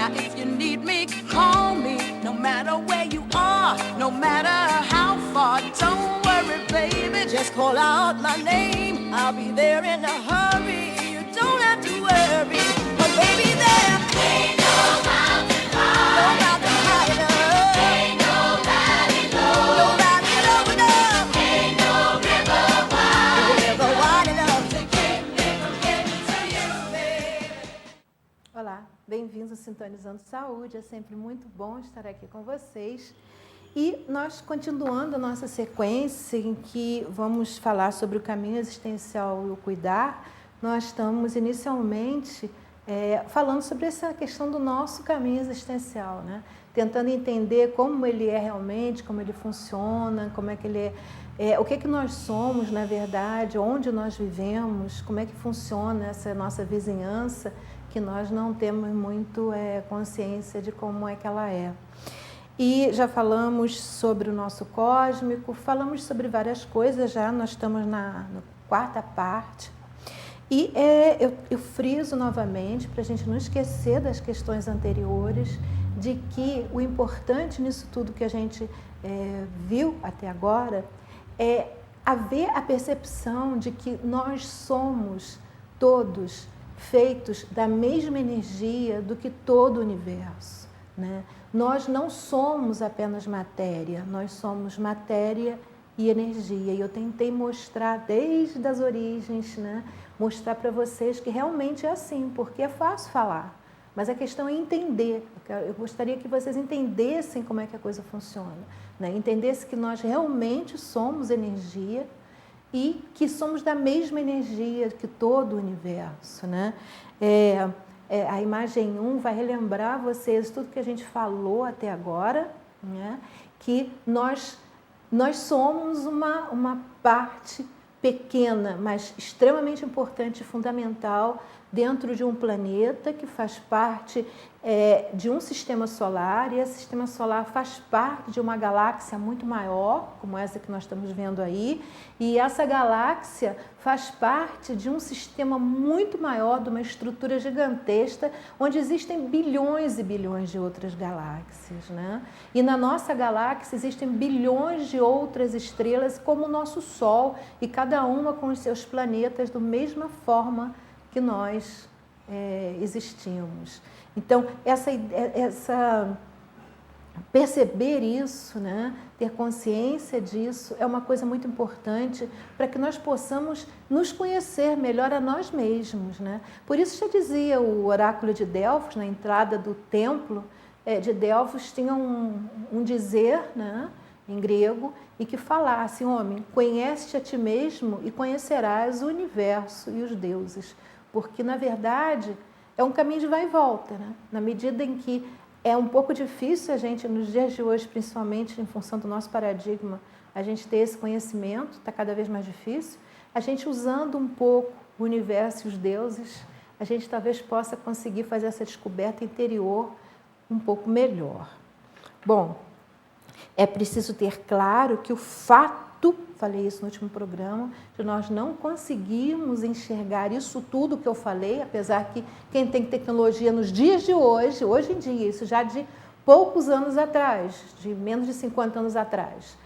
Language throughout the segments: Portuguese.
Now if you need me, call me. No matter where you are, no matter how far. Don't worry, baby, just call out my name. I'll be there in a hurry. You don't have to worry. But baby, there ain't no mountain high, no mountain high enough. Ain't no valley low, no valley low enough. Ain't no river wide, no river wide enough to keep me from getting to you, baby. Olá, bem-vindos ao Sintonizando Saúde. É sempre muito bom estar aqui com vocês. E nós, continuando a nossa sequência em que vamos falar sobre o caminho existencial e o cuidar, nós estamos inicialmente falando sobre essa questão do nosso caminho existencial, né? Tentando entender como ele é realmente, como ele funciona, como é que ele o que nós somos, na verdade, onde nós vivemos, como é que funciona essa nossa vizinhança, que nós não temos muito consciência de como é que ela é. E já falamos sobre o nosso cósmico, falamos sobre várias coisas já, nós estamos na quarta parte. E eu friso novamente, para a gente não esquecer das questões anteriores, de que o importante nisso tudo que a gente viu até agora é haver a percepção de que nós somos todos feitos da mesma energia do que todo o universo, né? Nós não somos apenas matéria, nós somos matéria e energia. E eu tentei mostrar desde as origens, né? Mostrar para vocês que realmente é assim, porque é fácil falar, mas a questão é entender. Eu gostaria que vocês entendessem como é que a coisa funciona, né? Entendessem que nós realmente somos energia e que somos da mesma energia que todo o universo, né? A imagem 1 vai relembrar vocês tudo que a gente falou até agora, né? Que nós somos uma parte pequena, mas extremamente importante e fundamental dentro de um planeta que faz parte de um sistema solar, e esse sistema solar faz parte de uma galáxia muito maior, como essa que nós estamos vendo aí, e essa galáxia faz parte de um sistema muito maior, de uma estrutura gigantesca, onde existem bilhões e bilhões de outras galáxias, né? E na nossa galáxia existem bilhões de outras estrelas, como o nosso Sol, e cada uma com os seus planetas da mesma forma que nós existimos. Então, perceber isso, né? Ter consciência disso é uma coisa muito importante para que nós possamos nos conhecer melhor a nós mesmos, né? Por isso já dizia o oráculo de Delfos, na entrada do templo de Delfos, tinha um dizer, né? Em grego, e que falasse: homem, conhece-te a ti mesmo e conhecerás o universo e os deuses. Porque, na verdade, é um caminho de vai e volta, né? Na medida em que é um pouco difícil a gente, nos dias de hoje, principalmente em função do nosso paradigma, a gente ter esse conhecimento, está cada vez mais difícil, a gente usando um pouco o universo e os deuses, a gente talvez possa conseguir fazer essa descoberta interior um pouco melhor. Bom, é preciso ter claro que o fato, falei isso no último programa, de nós não conseguirmos enxergar isso tudo que eu falei, apesar que quem tem tecnologia nos dias de hoje em dia, isso já de poucos anos atrás, de menos de 50 anos atrás,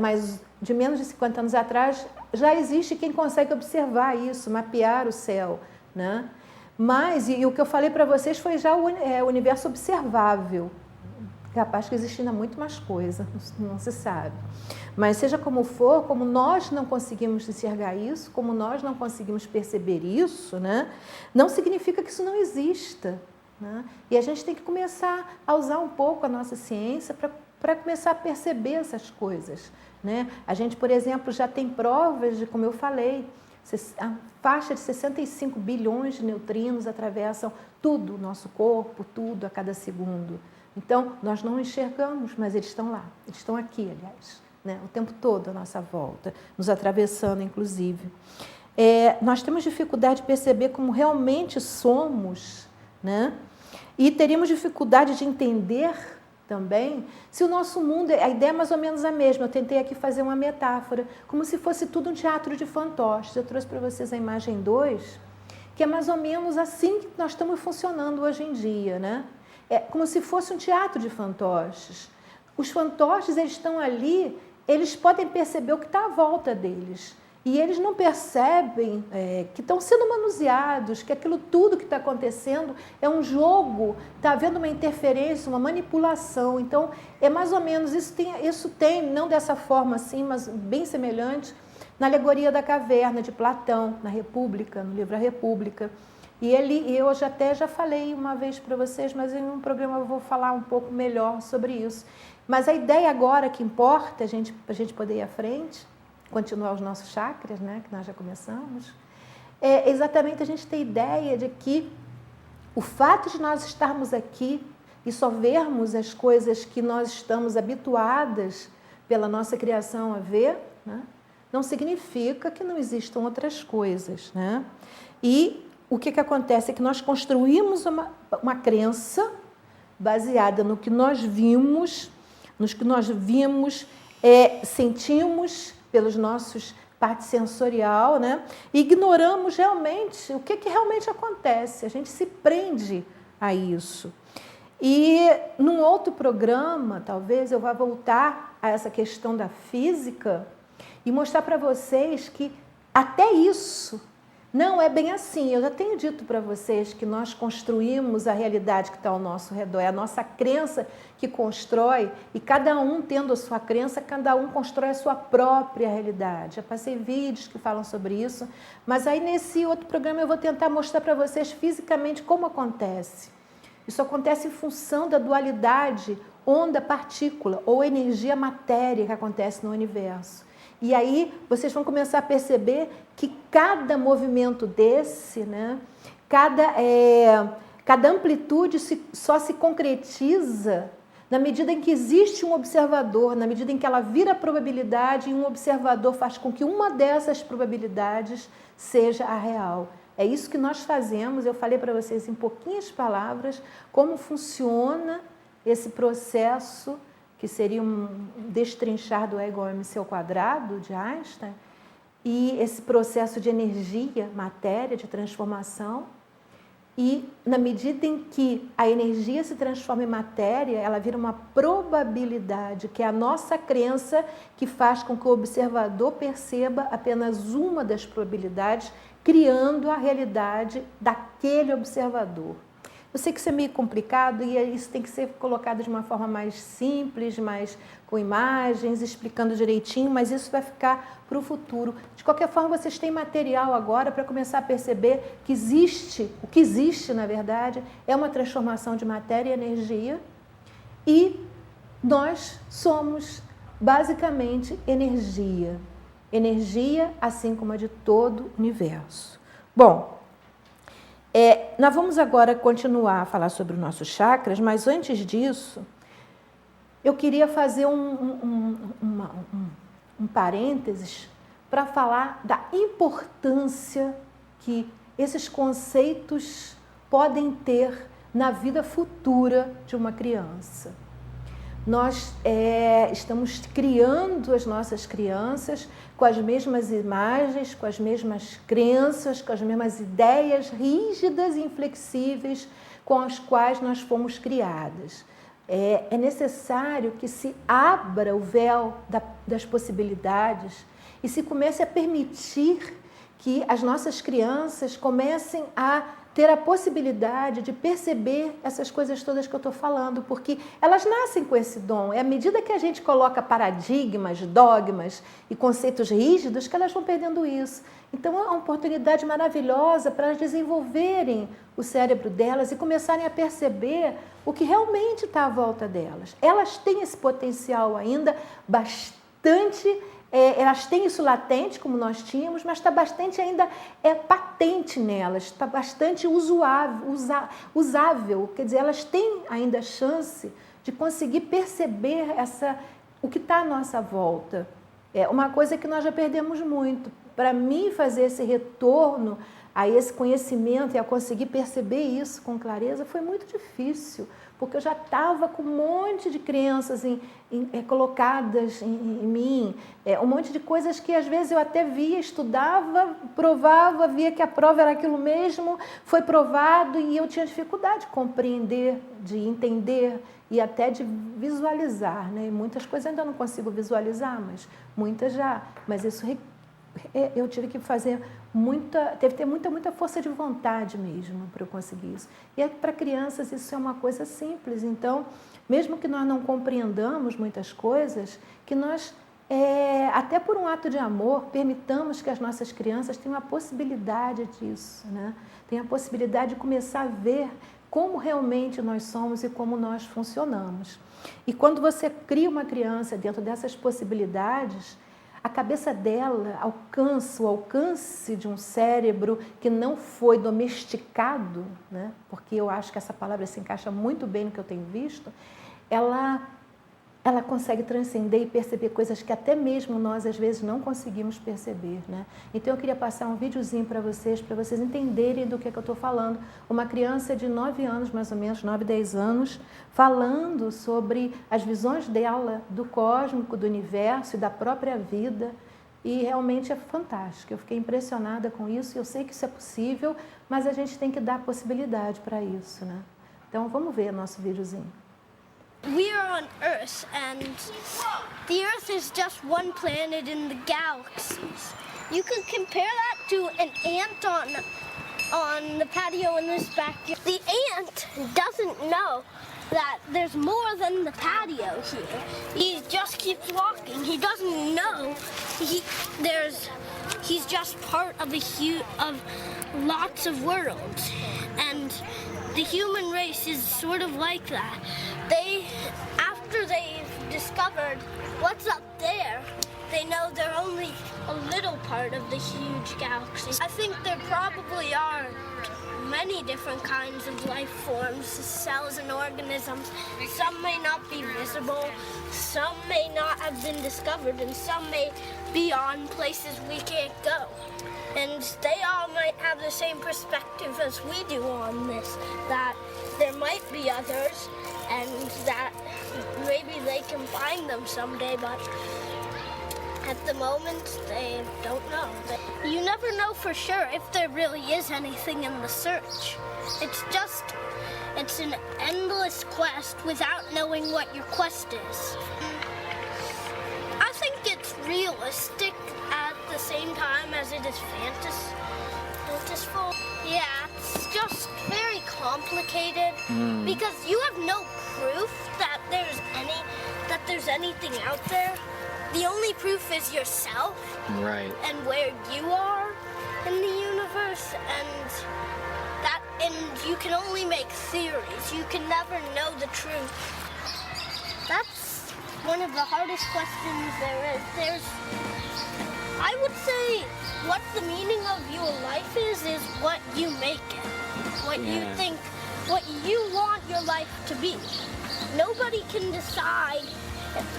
mas de menos de 50 anos atrás já existe quem consegue observar isso, mapear o céu, né? Mas, e o que eu falei para vocês foi já o universo observável. Capaz que existe ainda muito mais coisa, não se sabe. Mas seja como for, como nós não conseguimos enxergar isso, como nós não conseguimos perceber isso, né, não significa que isso não exista, né? E a gente tem que começar a usar um pouco a nossa ciência para começar a perceber essas coisas, né? A gente, por exemplo, já tem provas de, como eu falei, a faixa de 65 bilhões de neutrinos atravessam tudo, o nosso corpo, tudo a cada segundo. Então, nós não enxergamos, mas eles estão lá, eles estão aqui, aliás, né? O tempo todo à nossa volta, nos atravessando, inclusive. Nós temos dificuldade de perceber como realmente somos, né? E teríamos dificuldade de entender também se o nosso mundo, a ideia é mais ou menos a mesma. Eu tentei aqui fazer uma metáfora, como se fosse tudo um teatro de fantoches. Eu trouxe para vocês a imagem 2, que é mais ou menos assim que nós estamos funcionando hoje em dia, né? é como se fosse um teatro de fantoches. Os fantoches, eles estão ali, eles podem perceber o que está à volta deles. E eles não percebem que estão sendo manuseados, que aquilo tudo que está acontecendo é um jogo, está havendo uma interferência, uma manipulação. Então, é mais ou menos, isso tem, não dessa forma assim, mas bem semelhante, na alegoria da caverna de Platão, na República, no livro A República. E eu até já falei uma vez para vocês, mas em um programa eu vou falar um pouco melhor sobre isso. Mas a ideia agora que importa, a gente poder ir à frente, continuar os nossos chakras, né, que nós já começamos, é exatamente a gente ter ideia de que o fato de nós estarmos aqui e só vermos as coisas que nós estamos habituadas pela nossa criação a ver, né, não significa que não existam outras coisas, né? E o que acontece é que nós construímos uma crença baseada no que nós vimos, sentimos pelos nossos parte sensorial, né? E ignoramos realmente o que realmente acontece. A gente se prende a isso. E num outro programa, talvez eu vá voltar a essa questão da física e mostrar para vocês que até isso não é bem assim. Eu já tenho dito para vocês que nós construímos a realidade que está ao nosso redor. É a nossa crença que constrói, e cada um tendo a sua crença, cada um constrói a sua própria realidade. Já passei vídeos que falam sobre isso, mas aí nesse outro programa eu vou tentar mostrar para vocês fisicamente como acontece. Isso acontece em função da dualidade onda-partícula ou energia-matéria que acontece no universo. E aí vocês vão começar a perceber que cada movimento desse, né, cada amplitude só se concretiza na medida em que existe um observador, na medida em que ela vira probabilidade e um observador faz com que uma dessas probabilidades seja a real. É isso que nós fazemos. Eu falei para vocês em pouquinhas palavras como funciona esse processo, que seria um destrinchar do E igual a mc ao quadrado, de Einstein, e esse processo de energia, matéria, de transformação. E na medida em que a energia se transforma em matéria, ela vira uma probabilidade, que é a nossa crença que faz com que o observador perceba apenas uma das probabilidades, criando a realidade daquele observador. Eu sei que isso é meio complicado e isso tem que ser colocado de uma forma mais simples, mais com imagens, explicando direitinho, mas isso vai ficar para o futuro. De qualquer forma, vocês têm material agora para começar a perceber que o que existe, na verdade, é uma transformação de matéria e energia, e nós somos basicamente energia. Energia, assim como a de todo o universo. Bom, nós vamos agora continuar a falar sobre os nossos chakras, mas antes disso, eu queria fazer um parênteses para falar da importância que esses conceitos podem ter na vida futura de uma criança. Nós estamos criando as nossas crianças com as mesmas imagens, com as mesmas crenças, com as mesmas ideias rígidas e inflexíveis com as quais nós fomos criadas. É necessário que se abra o véu das possibilidades e se comece a permitir que as nossas crianças comecem a ter a possibilidade de perceber essas coisas todas que eu estou falando, porque elas nascem com esse dom. É à medida que a gente coloca paradigmas, dogmas e conceitos rígidos que elas vão perdendo isso. Então, é uma oportunidade maravilhosa para elas desenvolverem o cérebro delas e começarem a perceber o que realmente está à volta delas. Elas têm esse potencial ainda bastante... elas têm isso latente, como nós tínhamos, mas está bastante ainda patente nelas, está bastante usável. Quer dizer, elas têm ainda a chance de conseguir perceber o que está à nossa volta. É uma coisa que nós já perdemos muito. Para mim, fazer esse retorno a esse conhecimento e a conseguir perceber isso com clareza foi muito difícil, porque eu já estava com um monte de crenças colocadas em mim, um monte de coisas que às vezes eu até via, estudava, provava, via que a prova era aquilo mesmo, foi provado e eu tinha dificuldade de compreender, de entender e até de visualizar, né? Muitas coisas ainda não consigo visualizar, mas muitas já. Mas isso eu tive que fazer teve que ter muita força de vontade mesmo para eu conseguir isso. E para crianças isso é uma coisa simples. Então, mesmo que nós não compreendamos muitas coisas, que nós, até por um ato de amor, permitamos que as nossas crianças tenham a possibilidade disso, né? Tenham a possibilidade de começar a ver como realmente nós somos e como nós funcionamos. E quando você cria uma criança dentro dessas possibilidades, a cabeça dela alcança o alcance de um cérebro que não foi domesticado, né? Porque eu acho que essa palavra se encaixa muito bem no que eu tenho visto, ela consegue transcender e perceber coisas que até mesmo nós, às vezes, não conseguimos perceber, né? Então, eu queria passar um videozinho para vocês entenderem do que eu estou falando. Uma criança de 9 anos, mais ou menos, 9, 10 anos, falando sobre as visões dela do cósmico, do universo e da própria vida. E realmente é fantástico. Eu fiquei impressionada com isso. Eu sei que isso é possível, mas a gente tem que dar possibilidade para isso, né? Então, vamos ver nosso videozinho. We are on Earth, and the Earth is just one planet in the galaxies. You could compare that to an ant on the patio in this backyard. The ant doesn't know that there's more than the patio here. He just keeps walking. He doesn't know he's just part of of lots of worlds, and the human race is sort of like that. After they've discovered what's up there, they know they're only a little part of the huge galaxy. I think there probably are many different kinds of life forms, cells and organisms. Some may not be visible, some may not have been discovered, and some may be on places we can't go. And they all might have the same perspective as we do on this, that there might be others, and that maybe they can find them someday, but at the moment they don't know. You never know for sure if there really is anything in the search. It's an endless quest without knowing what your quest is. I think it's realistic at the same time as it is fantasiful. Yeah, it's just very complicated because you have no proof that there's anything out there. The only proof is yourself, right? And where you are in the universe, and you can only make theories. You can never know the truth. That's one of the hardest questions there is. I would say what the meaning of your life is what you make it. What you think, what you want your life to be. Nobody can decide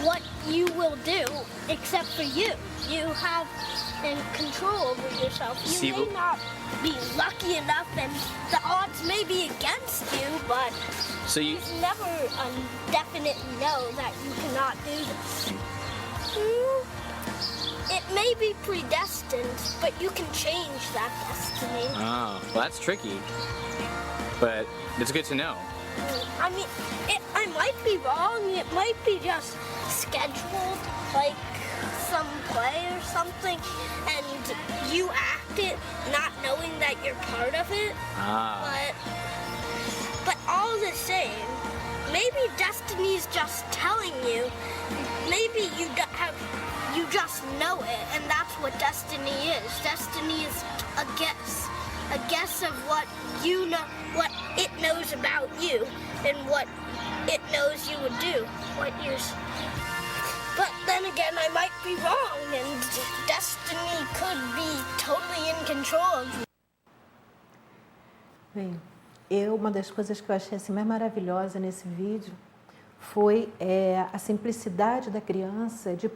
what you will do except for you. You have control over yourself. You may not be lucky enough, and the odds may be against you, but you never definitely know that you cannot do this. It may be predestined, but you can change that destiny. Oh, well, that's tricky, but it's good to know. I mean, I might be wrong. It might be just scheduled, like some play or something, and you act it not knowing that you're part of it. But all the same, maybe destiny's just telling you. Maybe you just know it, and that's what destiny is. Destiny is a guess of what you know, what it knows about you, and what it knows you would do. But then again, I might be wrong, and destiny could be totally in control of you. Bem, uma das coisas que eu achei assim, mais maravilhosa nesse vídeo foi a simplicidade da criança de,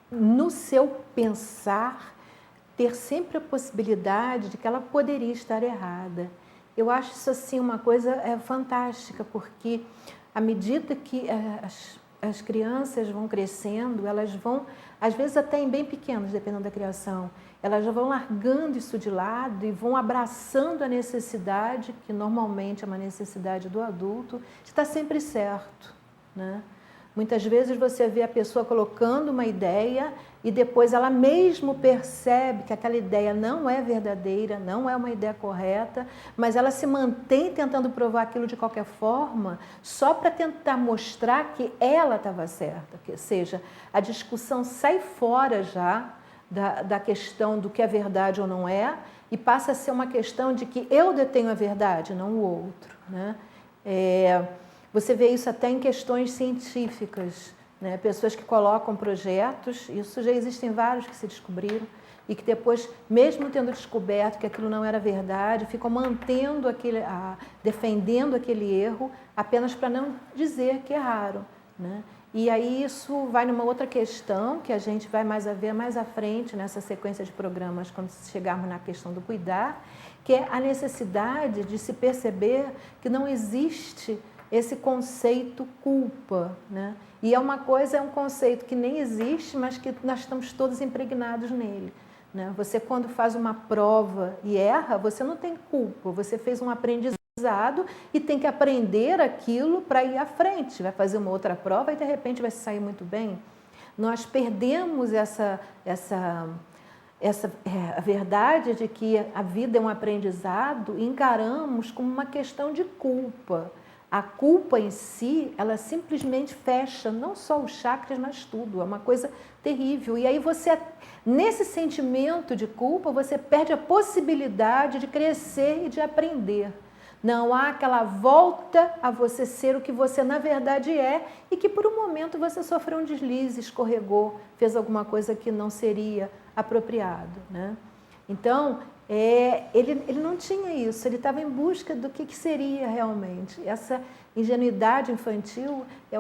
no seu pensar, ter sempre a possibilidade de que ela poderia estar errada. Eu acho isso assim uma coisa fantástica, porque à medida que as crianças vão crescendo, elas vão, às vezes até em bem pequenos, dependendo da criação, elas já vão largando isso de lado e vão abraçando a necessidade, que normalmente é uma necessidade do adulto, de estar sempre certo, né? Muitas vezes você vê a pessoa colocando uma ideia e depois ela mesmo percebe que aquela ideia não é verdadeira, não é uma ideia correta, mas ela se mantém tentando provar aquilo de qualquer forma, só para tentar mostrar que ela estava certa. Ou seja, a discussão sai fora já da questão do que é verdade ou não é, e passa a ser uma questão de que eu detenho a verdade, não o outro, né? Você vê isso até em questões científicas, né? Pessoas que colocam projetos, isso já existem vários que se descobriram, e que depois, mesmo tendo descoberto que aquilo não era verdade, ficam mantendo defendendo aquele erro apenas para não dizer que erraram, né? E aí isso vai numa outra questão que a gente vai ver mais à frente nessa sequência de programas, quando chegarmos na questão do cuidar, que é a necessidade de se perceber que não existe esse conceito culpa, né? E é um conceito que nem existe, mas que nós estamos todos impregnados nele, né? Você, quando faz uma prova e erra, você não tem culpa, você fez um aprendizado e tem que aprender aquilo para ir à frente. Vai fazer uma outra prova e, de repente, vai sair muito bem. Nós perdemos a verdade de que a vida é um aprendizado e encaramos como uma questão de culpa. A culpa em si, ela simplesmente fecha não só os chakras, mas tudo. É uma coisa terrível. E aí você, nesse sentimento de culpa, você perde a possibilidade de crescer e de aprender. Não há aquela volta a você ser o que você na verdade é e que por um momento você sofreu um deslize, escorregou, fez alguma coisa que não seria apropriado, né? Então, ele não tinha isso, ele estava em busca do que seria realmente. Essa ingenuidade infantil é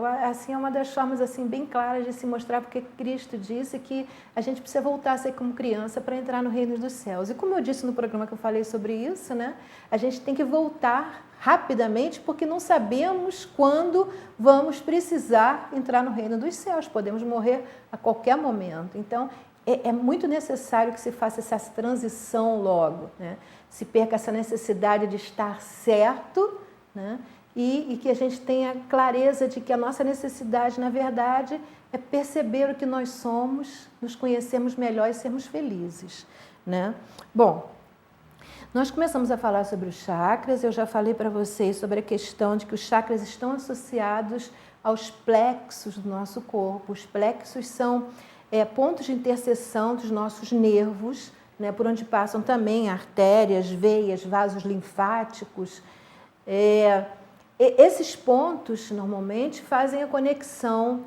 uma das formas assim, bem claras de se mostrar porque Cristo disse que a gente precisa voltar a ser como criança para entrar no reino dos céus. E como eu disse no programa que eu falei sobre isso, né, a gente tem que voltar rapidamente porque não sabemos quando vamos precisar entrar no reino dos céus. Podemos morrer a qualquer momento. Então, é muito necessário que se faça essa transição logo, né? Se perca essa necessidade de estar certo, né? E que a gente tenha clareza de que a nossa necessidade, na verdade, é perceber o que nós somos, nos conhecermos melhor e sermos felizes, né? Bom, nós começamos a falar sobre os chakras. Eu já falei para vocês sobre a questão de que os chakras estão associados aos plexos do nosso corpo. Os plexos são pontos de interseção dos nossos nervos, né, por onde passam também artérias, veias, vasos linfáticos. Esses pontos, normalmente, fazem a conexão.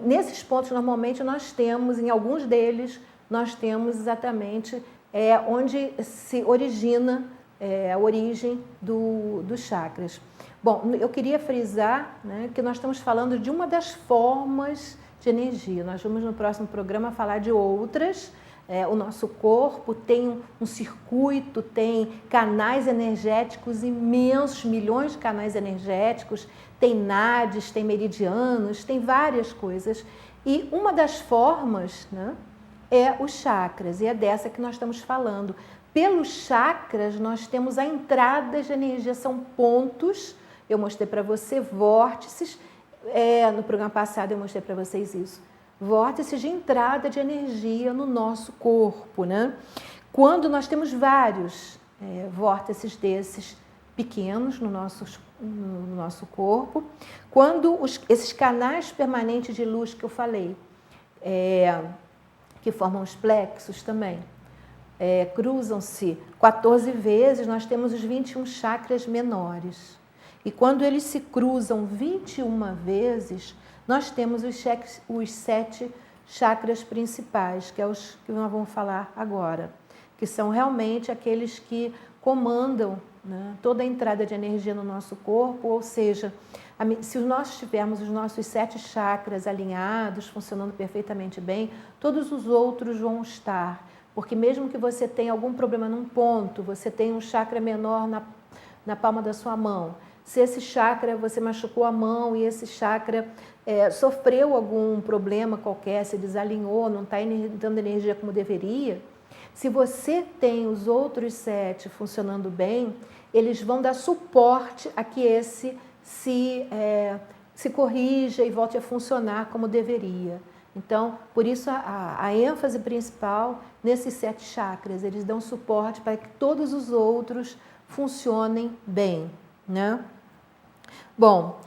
Nesses pontos, normalmente, nós temos, em alguns deles, nós temos exatamente onde se origina a origem dos chakras. Bom, eu queria frisar, né, que nós estamos falando de uma das formas de energia. Nós vamos no próximo programa falar de outras. O nosso corpo tem um circuito, tem canais energéticos imensos, milhões de canais energéticos, tem nadis, tem meridianos, tem várias coisas. E uma das formas, né, é os chakras, e é dessa que nós estamos falando. Pelos chakras, nós temos a entrada de energia, são pontos, eu mostrei para você, vórtices. No programa passado eu mostrei para vocês isso. Vórtices de entrada de energia no nosso corpo, né? Quando nós temos vários vórtices desses pequenos no nosso corpo, quando esses canais permanentes de luz que eu falei, que formam os plexos também, cruzam-se 14 vezes, nós temos os 21 chakras menores. E quando eles se cruzam 21 vezes, nós temos os 7 chakras principais, que é os que nós vamos falar agora, que são realmente aqueles que comandam né? Toda a entrada de energia no nosso corpo, ou seja, se nós tivermos os nossos 7 chakras alinhados, funcionando perfeitamente bem, todos os outros vão estar. Porque mesmo que você tenha algum problema num ponto, você tem um chakra menor na palma da sua mão, se esse chakra, você machucou a mão e esse chakra sofreu algum problema qualquer, se desalinhou, não está dando energia como deveria, se você tem os outros 7 funcionando bem, eles vão dar suporte a que esse se corrija e volte a funcionar como deveria. Então, por isso a ênfase principal nesses 7 chakras, eles dão suporte para que todos os outros funcionem bem, né? Bom,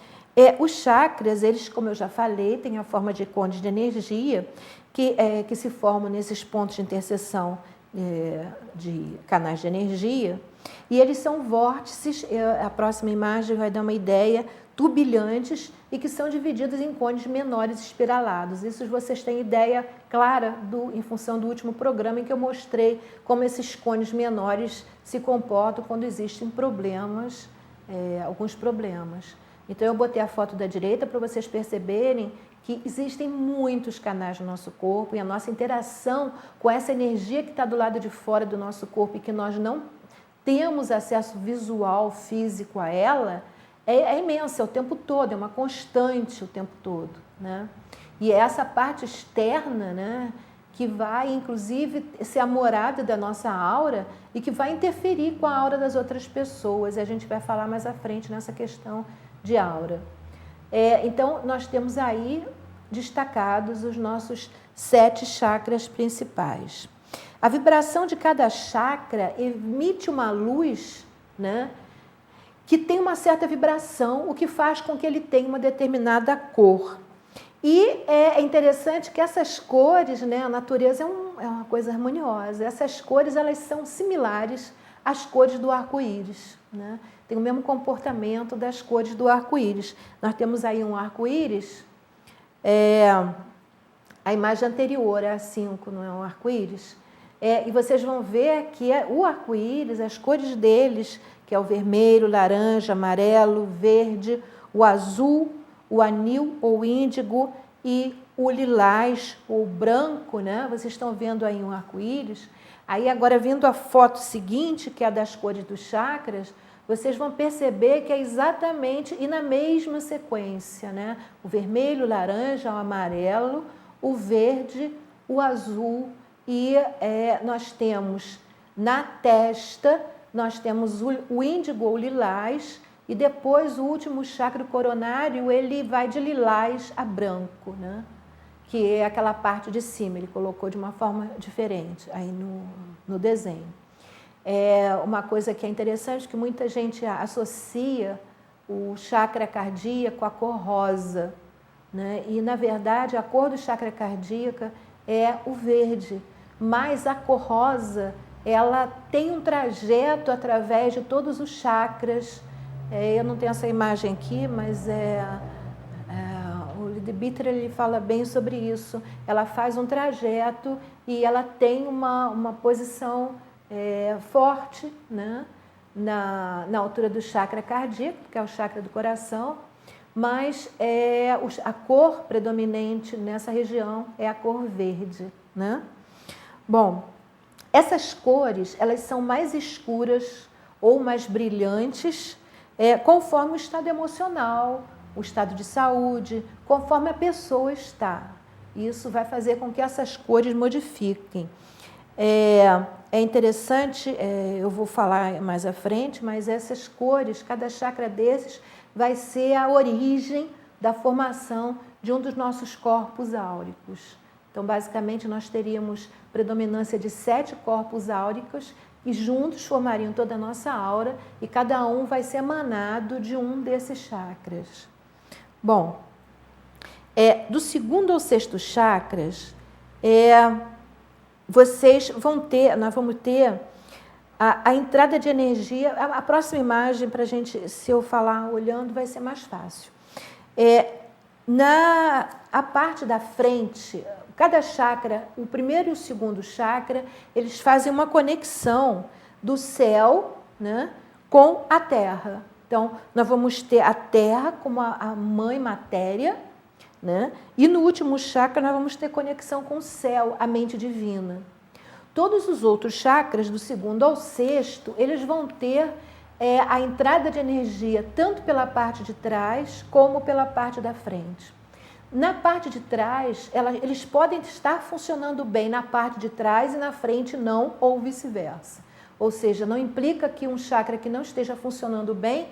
os chakras, eles, como eu já falei, têm a forma de cones de energia que se formam nesses pontos de interseção de canais de energia, e eles são vórtices, a próxima imagem vai dar uma ideia, turbilhantes e que são divididos em cones menores espiralados. Isso vocês têm ideia clara em função do último programa em que eu mostrei como esses cones menores se comportam quando existem problemas, alguns problemas. Então eu botei a foto da direita para vocês perceberem que existem muitos canais no nosso corpo e a nossa interação com essa energia que está do lado de fora do nosso corpo e que nós não temos acesso visual, físico a ela, é imensa o tempo todo, é uma constante o tempo todo, né? E é essa parte externa, né, que vai, inclusive, ser a morada da nossa aura e que vai interferir com a aura das outras pessoas. E a gente vai falar mais à frente nessa questão de aura. Então, nós temos aí destacados os nossos 7 chakras principais. A vibração de cada chakra emite uma luz, né, que tem uma certa vibração, o que faz com que ele tenha uma determinada cor. E é interessante que essas cores, né, a natureza é uma coisa harmoniosa, essas cores elas são similares às cores do arco-íris, né? Tem o mesmo comportamento das cores do arco-íris. Nós temos aí um arco-íris, a imagem anterior é a 5, não é um arco-íris? E vocês vão ver que o arco-íris, as cores deles, que é o vermelho, laranja, amarelo, verde, o azul, o anil ou índigo e o lilás ou branco, né? Vocês estão vendo aí um arco-íris. Aí agora, vindo a foto seguinte, que é a das cores dos chakras, vocês vão perceber que é exatamente e na mesma sequência, né? O vermelho, o laranja, o amarelo, o verde, o azul e nós temos na testa, nós temos o índigo ou lilás e depois o último chakra coronário, ele vai de lilás a branco, né? Que é aquela parte de cima, ele colocou de uma forma diferente aí no desenho. Uma coisa que é interessante, que muita gente associa o chakra cardíaco à cor rosa, né? E, na verdade, a cor do chakra cardíaco é o verde, mas a cor rosa, ela tem um trajeto através de todos os chakras. Eu não tenho essa imagem aqui, mas o Leadbeater ele fala bem sobre isso. Ela faz um trajeto e ela tem uma posição forte, né, na altura do chakra cardíaco, que é o chakra do coração, mas a cor predominante nessa região é a cor verde, né? Bom, essas cores elas são mais escuras ou mais brilhantes conforme o estado emocional, o estado de saúde, conforme a pessoa está. Isso vai fazer com que essas cores modifiquem. É interessante, eu vou falar mais à frente, mas essas cores, cada chakra desses vai ser a origem da formação de um dos nossos corpos áuricos. Então, basicamente, nós teríamos predominância de 7 corpos áuricos que juntos formariam toda a nossa aura e cada um vai ser emanado de um desses chakras. Bom, do 2º ao 6º chakras, nós vamos ter a entrada de energia. A próxima imagem, para a gente, se eu falar olhando, vai ser mais fácil. A parte da frente, cada chakra, o 1º e o 2º chakra, eles fazem uma conexão do céu, né, com a Terra. Então, nós vamos ter a Terra como a mãe matéria, né? E no último chakra nós vamos ter conexão com o céu, a mente divina. Todos os outros chakras, do 2º ao 6º, eles vão ter a entrada de energia tanto pela parte de trás como pela parte da frente. Na parte de trás, eles podem estar funcionando bem na parte de trás e na frente não, ou vice-versa. Ou seja, não implica que um chakra que não esteja funcionando bem,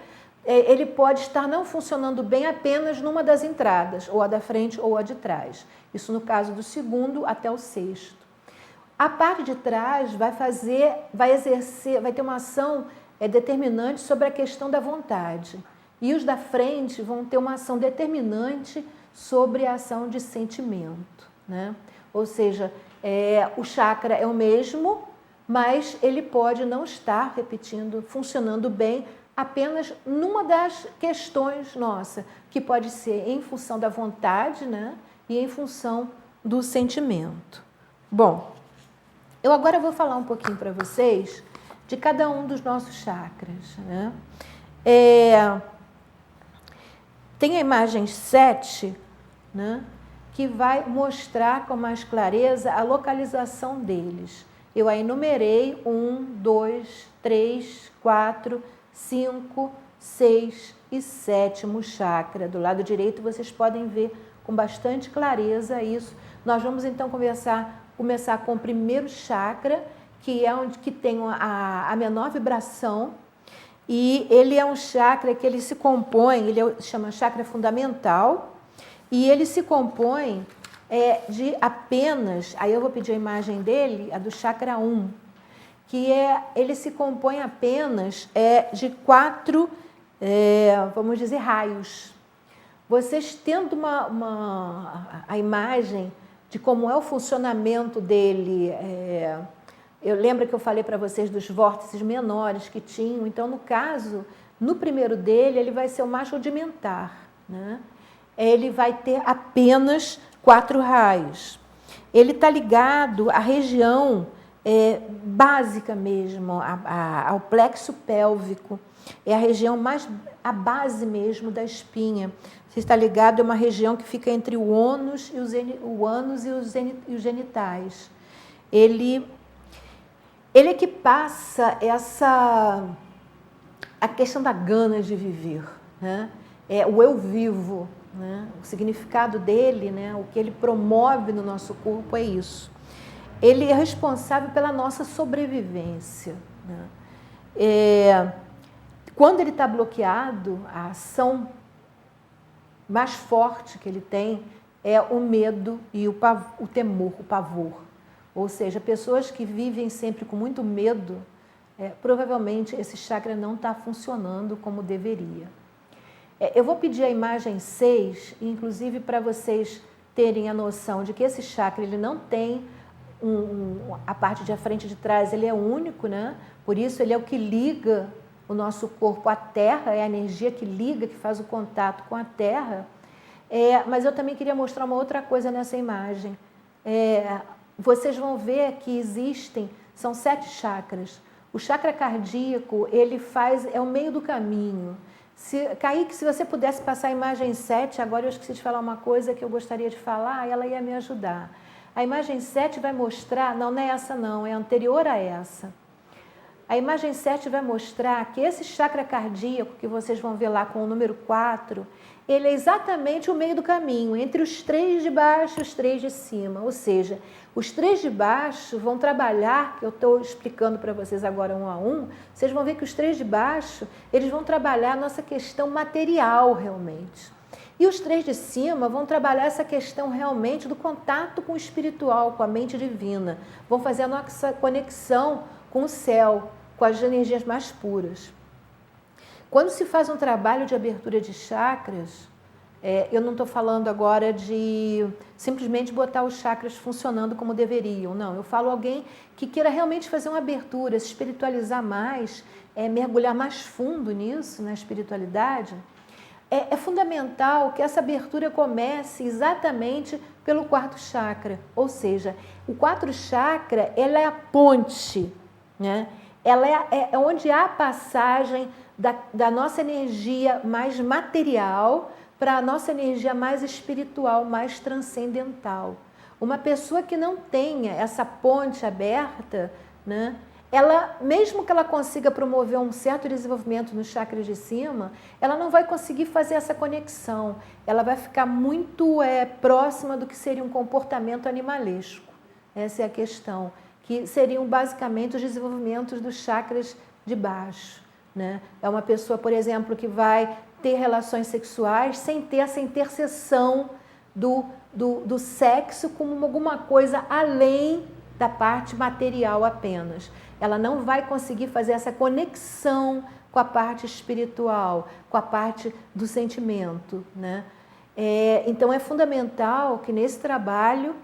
ele pode estar não funcionando bem apenas numa das entradas, ou a da frente ou a de trás. Isso no caso do 2º até o 6º. A parte de trás vai ter uma ação determinante sobre a questão da vontade. E os da frente vão ter uma ação determinante sobre a ação de sentimento, né? Ou seja, o chakra é o mesmo, mas ele pode não estar funcionando bem apenas numa das questões nossa, que pode ser em função da vontade, né? E em função do sentimento. Bom, eu agora vou falar um pouquinho para vocês de cada um dos nossos chakras, né? Tem a imagem 7, né, que vai mostrar com mais clareza a localização deles. Eu aí enumerei 1, 2, 3, 4, 5, 6 e 7º chakra. Do lado direito vocês podem ver com bastante clareza isso. Nós vamos então começar com o primeiro chakra, que é onde que tem a menor vibração, e ele é um chakra que ele se compõe, chama chakra fundamental, e ele se compõe de apenas, aí eu vou pedir a imagem dele, a do chakra 1, que ele se compõe apenas de 4, vamos dizer, raios. Vocês tendo a imagem de como é o funcionamento dele, eu lembro que eu falei para vocês dos vórtices menores que tinham, então, no caso, no primeiro dele, ele vai ser o mais rudimentar, né? Ele vai ter apenas 4 raios. Ele está ligado à região básica mesmo, ao plexo pélvico. É a região a base mesmo da espinha. Você está ligado a uma região que fica entre o ânus e os genitais. Ele é que passa a questão da ganas de viver, né? O eu vivo, né? O significado dele, né? O que ele promove no nosso corpo é isso. Ele é responsável pela nossa sobrevivência, né? Quando ele está bloqueado, a ação mais forte que ele tem é o medo e o temor, o pavor. Ou seja, pessoas que vivem sempre com muito medo, provavelmente esse chakra não está funcionando como deveria. Eu vou pedir a imagem 6, inclusive para vocês terem a noção de que esse chakra ele não tem a parte de frente e de trás, ele é único, né? Por isso ele é o que liga o nosso corpo à Terra, é a energia que liga, que faz o contato com a Terra. Mas eu também queria mostrar uma outra coisa nessa imagem. Vocês vão ver que são 7 chakras. O chakra cardíaco, é o meio do caminho. Kaique, se você pudesse passar a imagem 7, agora eu esqueci de falar uma coisa que eu gostaria de falar, ela ia me ajudar. A imagem 7 vai mostrar, não é essa não, é anterior a essa. A imagem 7 vai mostrar que esse chakra cardíaco, que vocês vão ver lá com o número 4, ele é exatamente o meio do caminho, entre os 3 de baixo e os 3 de cima. Ou seja, os 3 de baixo vão trabalhar, que eu estou explicando para vocês agora um a um, vocês vão ver que os 3 de baixo, eles vão trabalhar a nossa questão material realmente. E os 3 de cima vão trabalhar essa questão realmente do contato com o espiritual, com a mente divina. Vão fazer a nossa conexão com o céu, com as energias mais puras. Quando se faz um trabalho de abertura de chakras, eu não estou falando agora de simplesmente botar os chakras funcionando como deveriam, não. Eu falo alguém que queira realmente fazer uma abertura, se espiritualizar mais, mergulhar mais fundo nisso, na espiritualidade. É fundamental que essa abertura comece exatamente pelo 4º chakra, ou seja, o 4º chakra ela é a ponte, né? ela é onde há a passagem da nossa energia mais material para a nossa energia mais espiritual, mais transcendental. Uma pessoa que não tenha essa ponte aberta, né, ela, mesmo que ela consiga promover um certo desenvolvimento nos chakras de cima, ela não vai conseguir fazer essa conexão. Ela vai ficar muito próxima do que seria um comportamento animalesco. Essa é a questão, que seriam basicamente os desenvolvimentos dos chakras de baixo, né? É uma pessoa, por exemplo, que vai ter relações sexuais sem ter essa interseção do sexo como alguma coisa além da parte material apenas. Ela não vai conseguir fazer essa conexão com a parte espiritual, com a parte do sentimento, né? Então é fundamental que nesse trabalho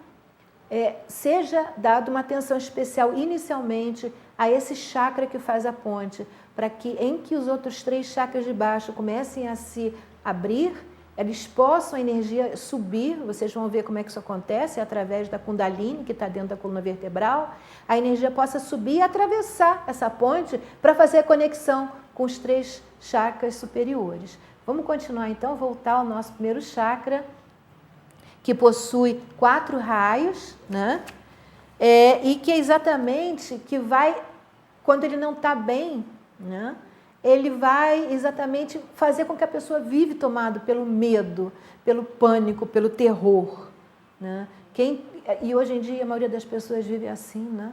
seja dada uma atenção especial inicialmente a esse chakra que faz a ponte, para que em que os outros 3 chakras de baixo comecem a se abrir, eles possam a energia subir. Vocês vão ver como é que isso acontece, através da Kundalini, que está dentro da coluna vertebral, a energia possa subir e atravessar essa ponte para fazer a conexão com os 3 chakras superiores. Vamos continuar então, voltar ao nosso primeiro chakra, que possui 4 raios, né? E que é exatamente que vai, quando ele não está bem, né? Ele vai exatamente fazer com que a pessoa vive tomado pelo medo, pelo pânico, pelo terror, né? E hoje em dia a maioria das pessoas vive assim, né?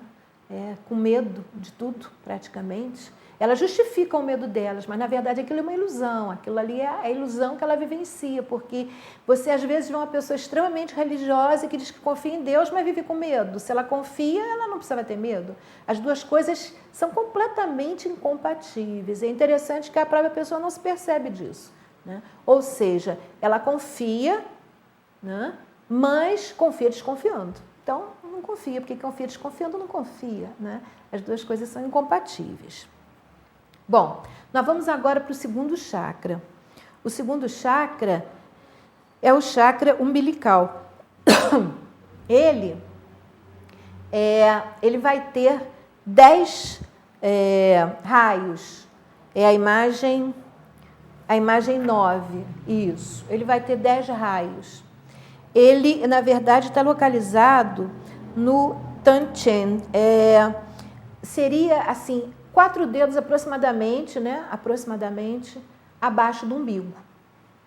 Com medo de tudo, praticamente. Elas justificam o medo delas, mas na verdade aquilo é uma ilusão, aquilo ali é a ilusão que ela vivencia, porque você às vezes vê uma pessoa extremamente religiosa que diz que confia em Deus, mas vive com medo. Se ela confia, ela não precisava ter medo. As duas coisas são completamente incompatíveis. É interessante que a própria pessoa não se percebe disso, né? Ou seja, ela confia, né? Mas confia desconfiando. Então, não confia, porque confia desconfiando não confia, né? As duas coisas são incompatíveis. Bom, nós vamos agora para o segundo chakra. O segundo chakra é o chakra umbilical. Ele vai ter 10 raios. É a imagem 9, isso. Ele vai ter 10 raios. Ele, na verdade, está localizado no Tanchen. Seria, assim, 4 dedos aproximadamente, né? Aproximadamente abaixo do umbigo,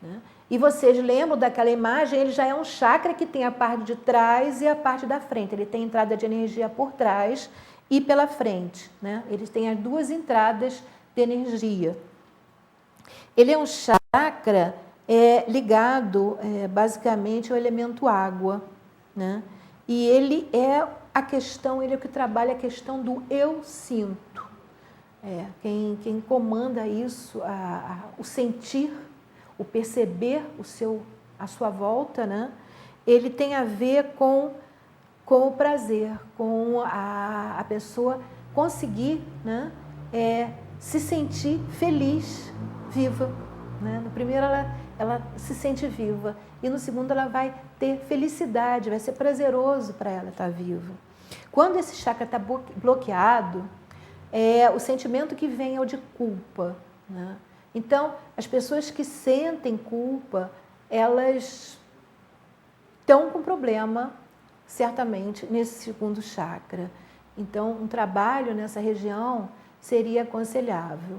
né? E vocês lembram daquela imagem? Ele já é um chakra que tem a parte de trás e a parte da frente. Ele tem entrada de energia por trás e pela frente, né? Ele tem as 2 entradas de energia. Ele é um chakra ligado basicamente ao elemento água, né? E ele é ele é o que trabalha a questão do eu sinto. Quem comanda isso, o sentir, o perceber a sua volta, né? Ele tem a ver com o prazer, com a pessoa conseguir, né? Se sentir feliz, viva, né? No primeiro ela se sente viva e no segundo ela vai ter felicidade, vai ser prazeroso para ela estar viva. Quando esse chakra está bloqueado, o sentimento que vem é o de culpa, né? Então, as pessoas que sentem culpa, elas estão com problema, certamente, nesse segundo chakra. Então, um trabalho nessa região seria aconselhável.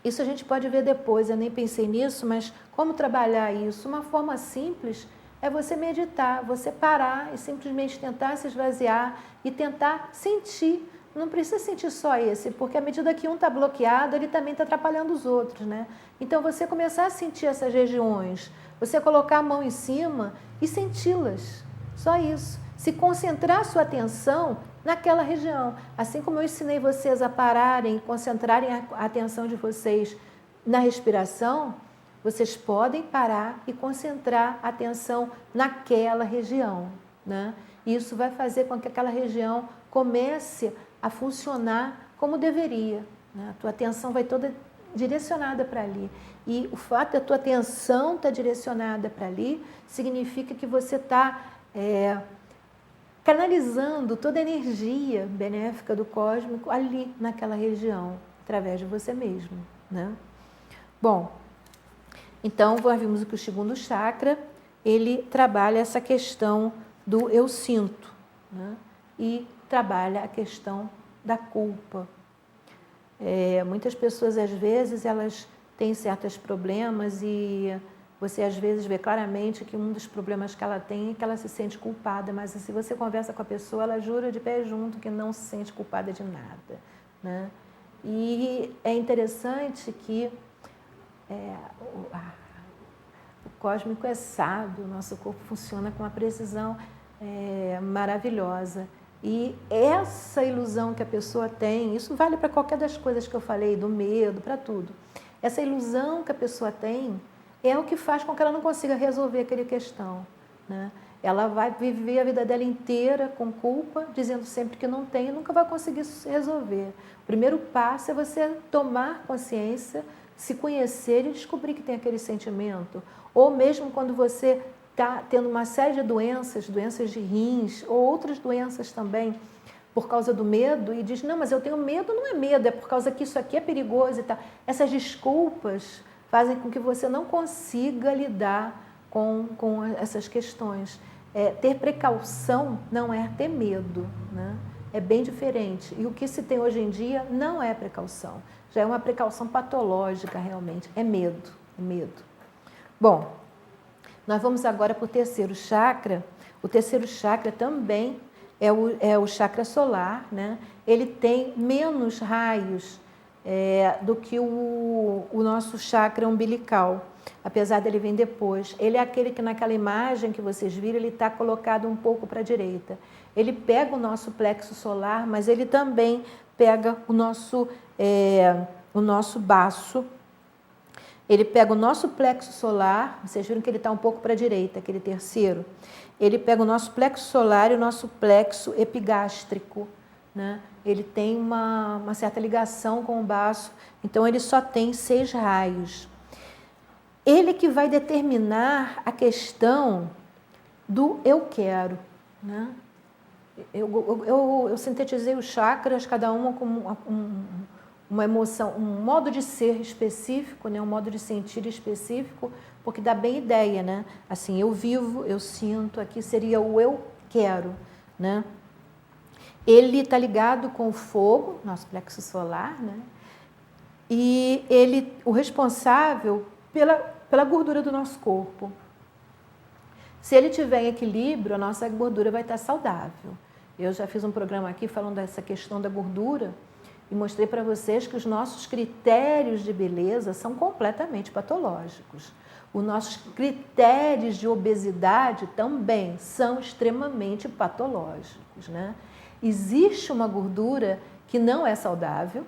Isso a gente pode ver depois, eu nem pensei nisso, mas como trabalhar isso? Uma forma simples é você meditar, você parar e simplesmente tentar se esvaziar e tentar sentir. Não precisa sentir só esse, porque à medida que um está bloqueado, ele também está atrapalhando os outros, né? Então, você começar a sentir essas regiões, você colocar a mão em cima e senti-las, só isso. Se concentrar sua atenção naquela região. Assim como eu ensinei vocês a pararem, concentrarem a atenção de vocês na respiração, vocês podem parar e concentrar a atenção naquela região, né? Isso vai fazer com que aquela região comece a funcionar como deveria, né? A tua atenção vai toda direcionada para ali. E o fato da tua atenção estar direcionada para ali significa que você está canalizando toda a energia benéfica do cósmico ali naquela região, através de você mesmo, né? Bom, então nós vimos que o segundo chakra, ele trabalha essa questão do eu sinto, né? E trabalha a questão da culpa. Muitas pessoas, às vezes, elas têm certos problemas e você, às vezes, vê claramente que um dos problemas que ela tem é que ela se sente culpada, mas se você conversa com a pessoa, ela jura de pé junto que não se sente culpada de nada, né? E é interessante que o cósmico é sábio, o nosso corpo funciona com uma precisão maravilhosa. E essa ilusão que a pessoa tem, isso vale para qualquer das coisas que eu falei, do medo, para tudo. Essa ilusão que a pessoa tem é o que faz com que ela não consiga resolver aquela questão, né? Ela vai viver a vida dela inteira com culpa, dizendo sempre que não tem e nunca vai conseguir resolver. O primeiro passo é você tomar consciência, se conhecer e descobrir que tem aquele sentimento. Ou mesmo quando você está tendo uma série de doenças, doenças de rins ou outras doenças também, por causa do medo, e diz, não, mas eu tenho medo, não é medo, é por causa que isso aqui é perigoso e tal. Essas desculpas fazem com que você não consiga lidar com essas questões. Ter precaução não é ter medo, né? É bem diferente. E o que se tem hoje em dia não é precaução. Já é uma precaução patológica, realmente. É medo, é medo. Bom, nós vamos agora para o terceiro chakra. O terceiro chakra também é o chakra solar, né? Ele tem menos raios do que o nosso chakra umbilical, apesar dele vir depois. Ele é aquele que naquela imagem que vocês viram, ele está colocado um pouco para a direita. Ele pega o nosso plexo solar, mas ele também pega o nosso baço. Ele pega o nosso plexo solar, vocês viram que ele está um pouco para a direita, aquele terceiro. Ele pega o nosso plexo solar e o nosso plexo epigástrico, né? Ele tem uma certa ligação com o baço, então ele só tem 6 raios. Ele que vai determinar a questão do eu quero, né? Eu sintetizei os chakras, cada uma com uma emoção, um modo de ser específico, né? Um modo de sentir específico, porque dá bem ideia, né? Assim, eu vivo, eu sinto, aqui seria o eu quero, né? Ele está ligado com o fogo, nosso plexo solar, né? E ele, o responsável pela gordura do nosso corpo. Se ele tiver em equilíbrio, a nossa gordura vai estar saudável. Eu já fiz um programa aqui falando dessa questão da gordura e mostrei para vocês que os nossos critérios de beleza são completamente patológicos. Os nossos critérios de obesidade também são extremamente patológicos, né? Existe uma gordura que não é saudável,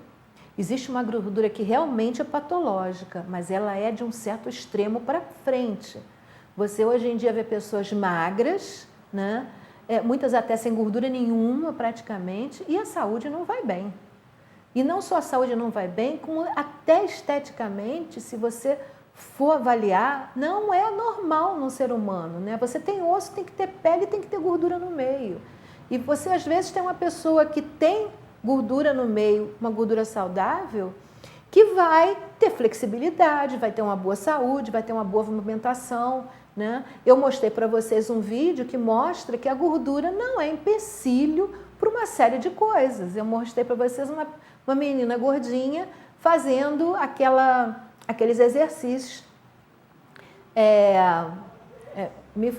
existe uma gordura que realmente é patológica, mas ela é de um certo extremo para frente. Você hoje em dia vê pessoas magras, né? Muitas até sem gordura nenhuma praticamente, e a saúde não vai bem. E não só a saúde não vai bem, como até esteticamente, se você for avaliar, não é normal no ser humano, né? Você tem osso, tem que ter pele, tem que ter gordura no meio. E você, às vezes, tem uma pessoa que tem gordura no meio, uma gordura saudável, que vai ter flexibilidade, vai ter uma boa saúde, vai ter uma boa movimentação, né? Eu mostrei para vocês um vídeo que mostra que a gordura não é empecilho para uma série de coisas. Eu mostrei para vocês uma menina gordinha fazendo aqueles exercícios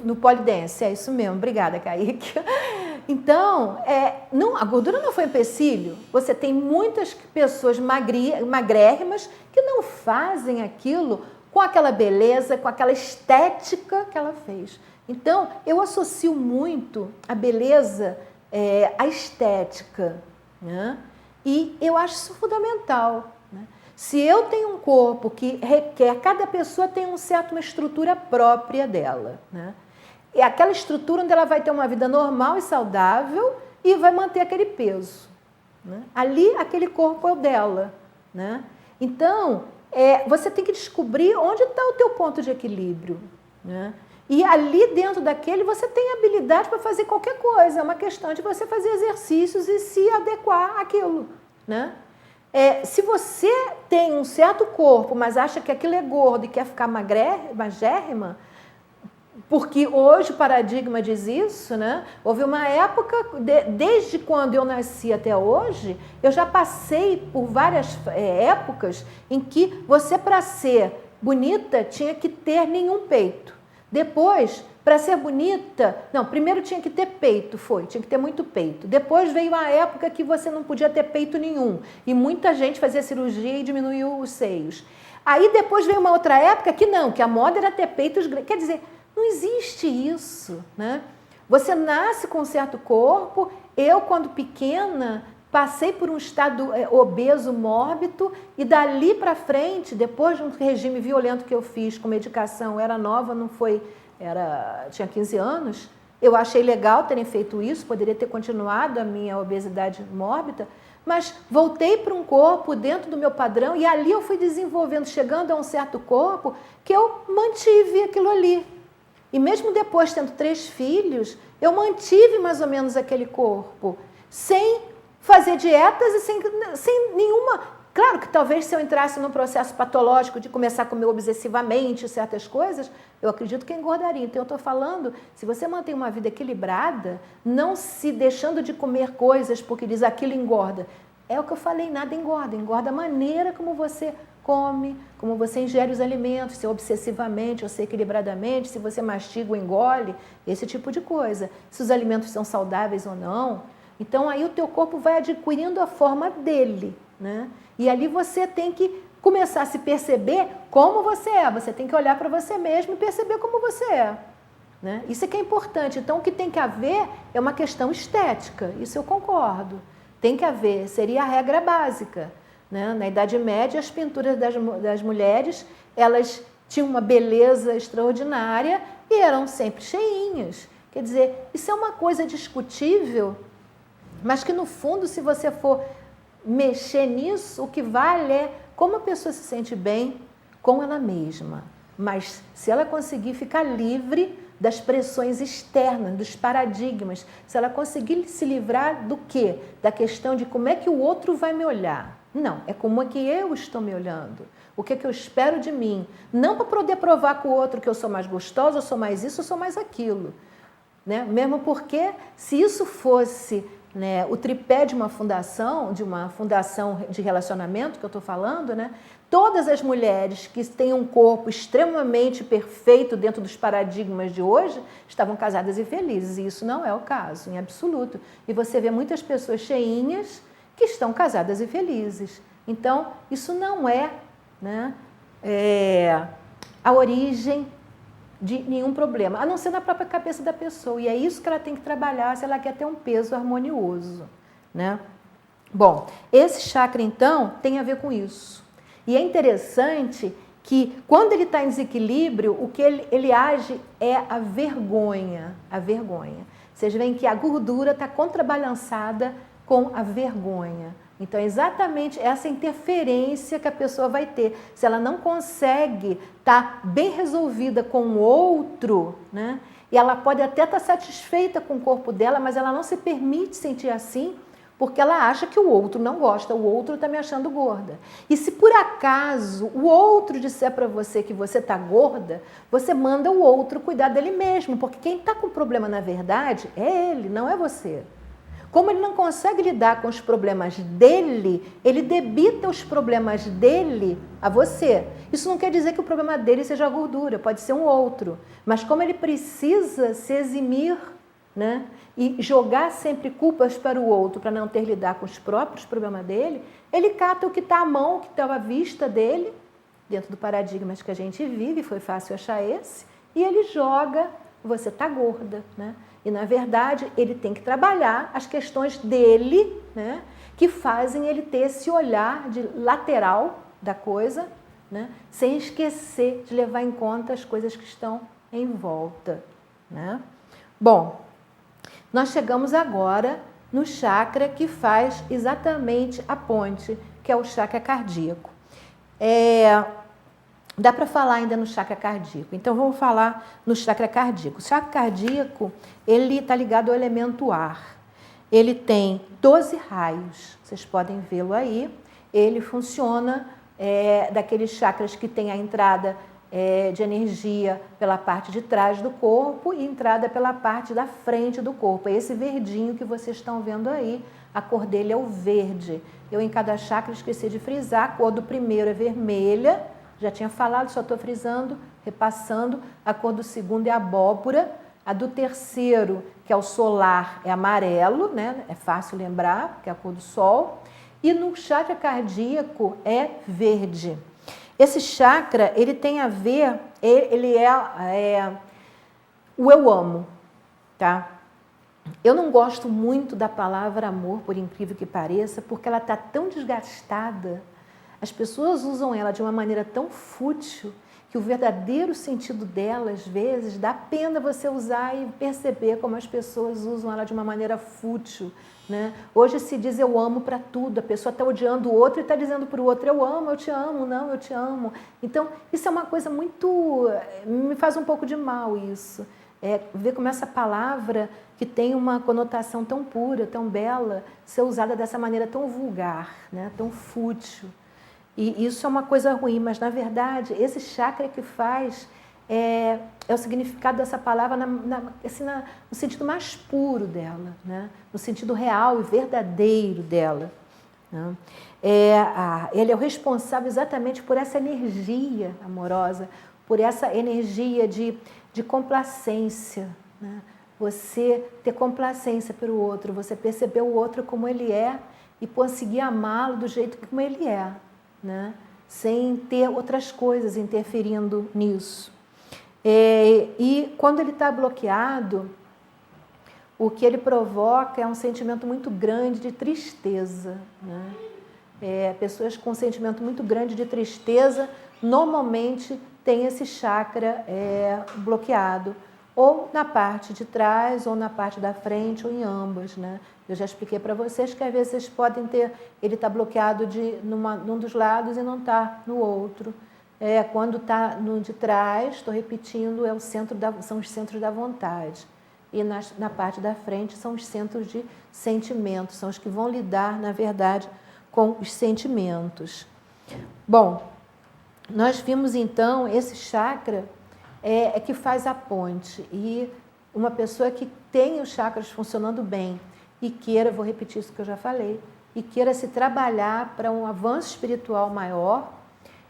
no pole dance, é isso mesmo, obrigada, Kaique. Então, a gordura não foi empecilho. Você tem muitas pessoas magrérrimas que não fazem aquilo com aquela beleza, com aquela estética que ela fez. Então, eu associo muito a beleza à estética, né? E eu acho isso fundamental, né? Se eu tenho um corpo que requer, cada pessoa tem uma estrutura própria dela, né? É aquela estrutura onde ela vai ter uma vida normal e saudável e vai manter aquele peso, né? Ali, aquele corpo é o dela, né? Então, você tem que descobrir onde está o teu ponto de equilíbrio, né? E ali dentro daquele você tem habilidade para fazer qualquer coisa. É uma questão de você fazer exercícios e se adequar àquilo, né? Se você tem um certo corpo, mas acha que aquilo é gordo e quer ficar magérrima, porque hoje o paradigma diz isso, né? Houve uma época, desde quando eu nasci até hoje, eu já passei por várias épocas em que você, para ser bonita, tinha que ter nenhum peito. Depois, para ser bonita, não, primeiro tinha que ter peito, tinha que ter muito peito. Depois veio a época que você não podia ter peito nenhum. E muita gente fazia cirurgia e diminuiu os seios. Aí depois veio uma outra época que não, que a moda era ter peitos grandes. Quer dizer, não existe isso, né? Você nasce com um certo corpo. Eu, quando pequena, passei por um estado obeso, mórbido, e dali para frente, depois de um regime violento que eu fiz com medicação, era nova, não foi, tinha 15 anos, eu achei legal terem feito isso, poderia ter continuado a minha obesidade mórbida, mas voltei para um corpo dentro do meu padrão e ali eu fui desenvolvendo, chegando a um certo corpo, que eu mantive aquilo ali. E mesmo depois, tendo 3 filhos, eu mantive mais ou menos aquele corpo, sem fazer dietas e sem nenhuma... Claro que talvez se eu entrasse num processo patológico de começar a comer obsessivamente certas coisas, eu acredito que engordaria. Então eu estou falando, se você mantém uma vida equilibrada, não se deixando de comer coisas porque diz aquilo engorda. É o que eu falei, nada engorda. Engorda a maneira como você come, como você ingere os alimentos, se obsessivamente ou se equilibradamente, se você mastiga ou engole, esse tipo de coisa. Se os alimentos são saudáveis ou não. Então, aí o teu corpo vai adquirindo a forma dele, né? E ali você tem que começar a se perceber como você é. Você tem que olhar para você mesmo e perceber como você é, né? Isso é que é importante. Então, o que tem que haver é uma questão estética. Isso eu concordo. Tem que haver, seria a regra básica, né? Na Idade Média, as pinturas das mulheres, elas tinham uma beleza extraordinária e eram sempre cheinhas. Quer dizer, isso é uma coisa discutível, mas que, no fundo, se você for mexer nisso, o que vale é como a pessoa se sente bem com ela mesma. Mas se ela conseguir ficar livre das pressões externas, dos paradigmas, se ela conseguir se livrar do quê? Da questão de como é que o outro vai me olhar. Não, é como é que eu estou me olhando. O que é que eu espero de mim. Não para poder provar com o outro que eu sou mais gostosa, eu sou mais isso, eu sou mais aquilo, né? Mesmo porque, se isso fosse, né, o tripé de uma fundação de relacionamento que eu estou falando, né, todas as mulheres que têm um corpo extremamente perfeito dentro dos paradigmas de hoje estavam casadas e felizes, e isso não é o caso, em absoluto. E você vê muitas pessoas cheinhas que estão casadas e felizes. Então, isso não é, né, a origem de nenhum problema, a não ser na própria cabeça da pessoa. E é isso que ela tem que trabalhar se ela quer ter um peso harmonioso, né? Bom, esse chakra, então, tem a ver com isso. E é interessante que, quando ele está em desequilíbrio, o que ele age é a vergonha. A vergonha. Vocês veem que a gordura está contrabalançada com a vergonha. Então, é exatamente essa interferência que a pessoa vai ter. Se ela não consegue estar bem resolvida com o outro, né? E ela pode até estar satisfeita com o corpo dela, mas ela não se permite sentir assim, porque ela acha que o outro não gosta, o outro está me achando gorda. E se por acaso o outro disser para você que você está gorda, você manda o outro cuidar dele mesmo, porque quem está com problema na verdade é ele, não é você. Como ele não consegue lidar com os problemas dele, ele debita os problemas dele a você. Isso não quer dizer que o problema dele seja a gordura, pode ser um outro. Mas como ele precisa se eximir, né, e jogar sempre culpas para o outro para não ter que lidar com os próprios problemas dele, ele cata o que está à mão, o que está à vista dele, dentro do paradigma que a gente vive, foi fácil achar esse, e ele joga, você está gorda, né? E, na verdade, ele tem que trabalhar as questões dele, né, que fazem ele ter esse olhar de lateral da coisa, né, sem esquecer de levar em conta as coisas que estão em volta, né? Bom, nós chegamos agora no chakra que faz exatamente a ponte, que é o chakra cardíaco. Dá para falar ainda no chakra cardíaco. Então, vamos falar no chakra cardíaco. O chakra cardíaco, ele está ligado ao elemento ar. Ele tem 12 raios. Vocês podem vê-lo aí. Ele funciona daqueles chakras que tem a entrada de energia pela parte de trás do corpo e entrada pela parte da frente do corpo. É esse verdinho que vocês estão vendo aí. A cor dele é o verde. Eu, em cada chakra, esqueci de frisar. A cor do primeiro é vermelha. Já tinha falado, só estou frisando, repassando. A cor do segundo é abóbora. A do terceiro, que é o solar, é amarelo, né? É fácil lembrar, que é a cor do sol. E no chakra cardíaco é verde. Esse chakra, ele tem a ver, ele é o eu amo, tá? Eu não gosto muito da palavra amor, por incrível que pareça, porque ela está tão desgastada. As pessoas usam ela de uma maneira tão fútil que o verdadeiro sentido dela, às vezes, dá pena você usar e perceber como as pessoas usam ela de uma maneira fútil, né? Hoje se diz eu amo para tudo, a pessoa está odiando o outro e está dizendo para o outro eu amo, eu te amo, não, eu te amo. Então, isso é uma coisa muito... me faz um pouco de mal isso. Ver como essa palavra, que tem uma conotação tão pura, tão bela, ser usada dessa maneira tão vulgar, né? Tão fútil. E isso é uma coisa ruim, mas, na verdade, esse chakra que faz é o significado dessa palavra no sentido mais puro dela, né? No sentido real e verdadeiro dela, né? Ele é o responsável exatamente por essa energia amorosa, por essa energia de complacência, né? Você ter complacência pelo outro, você perceber o outro como ele é e conseguir amá-lo do jeito como ele é, né? Sem ter outras coisas interferindo nisso. E quando ele está bloqueado, o que ele provoca é um sentimento muito grande de tristeza, né? Pessoas com um sentimento muito grande de tristeza normalmente têm esse chakra bloqueado, ou na parte de trás, ou na parte da frente, ou em ambas, né? Eu já expliquei para vocês que às vezes vocês podem ter, ele está bloqueado num dos lados e não está no outro. Quando está no de trás, estou repetindo, são os centros da vontade. E na parte da frente são os centros de sentimento, são os que vão lidar, na verdade, com os sentimentos. Bom, nós vimos então esse chakra que faz a ponte. E uma pessoa que tem os chakras funcionando bem e queira, vou repetir isso que eu já falei, e queira se trabalhar para um avanço espiritual maior,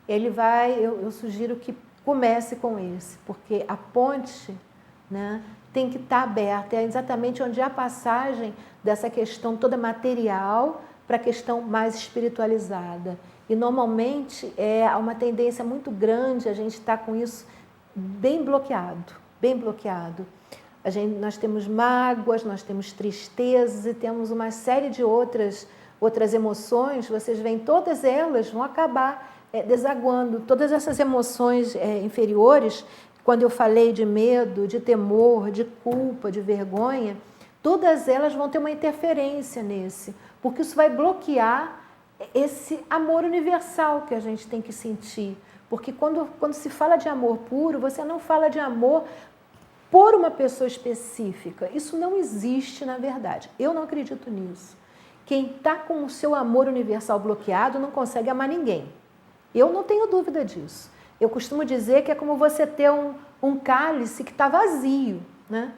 eu sugiro que comece com esse, porque a ponte, né, tem que estar aberta, é exatamente onde há a passagem dessa questão toda material para a questão mais espiritualizada. E normalmente há uma tendência muito grande a gente estar com isso bem bloqueado, bem bloqueado. Nós temos mágoas, nós temos tristezas e temos uma série de outras emoções. Vocês veem, todas elas vão acabar desaguando. Todas essas emoções inferiores, quando eu falei de medo, de temor, de culpa, de vergonha, todas elas vão ter uma interferência nesse, porque isso vai bloquear esse amor universal que a gente tem que sentir. Porque quando se fala de amor puro, você não fala de amor por uma pessoa específica. Isso não existe, na verdade. Eu não acredito nisso. Quem está com o seu amor universal bloqueado não consegue amar ninguém. Eu não tenho dúvida disso. Eu costumo dizer que é como você ter um cálice que está vazio, né?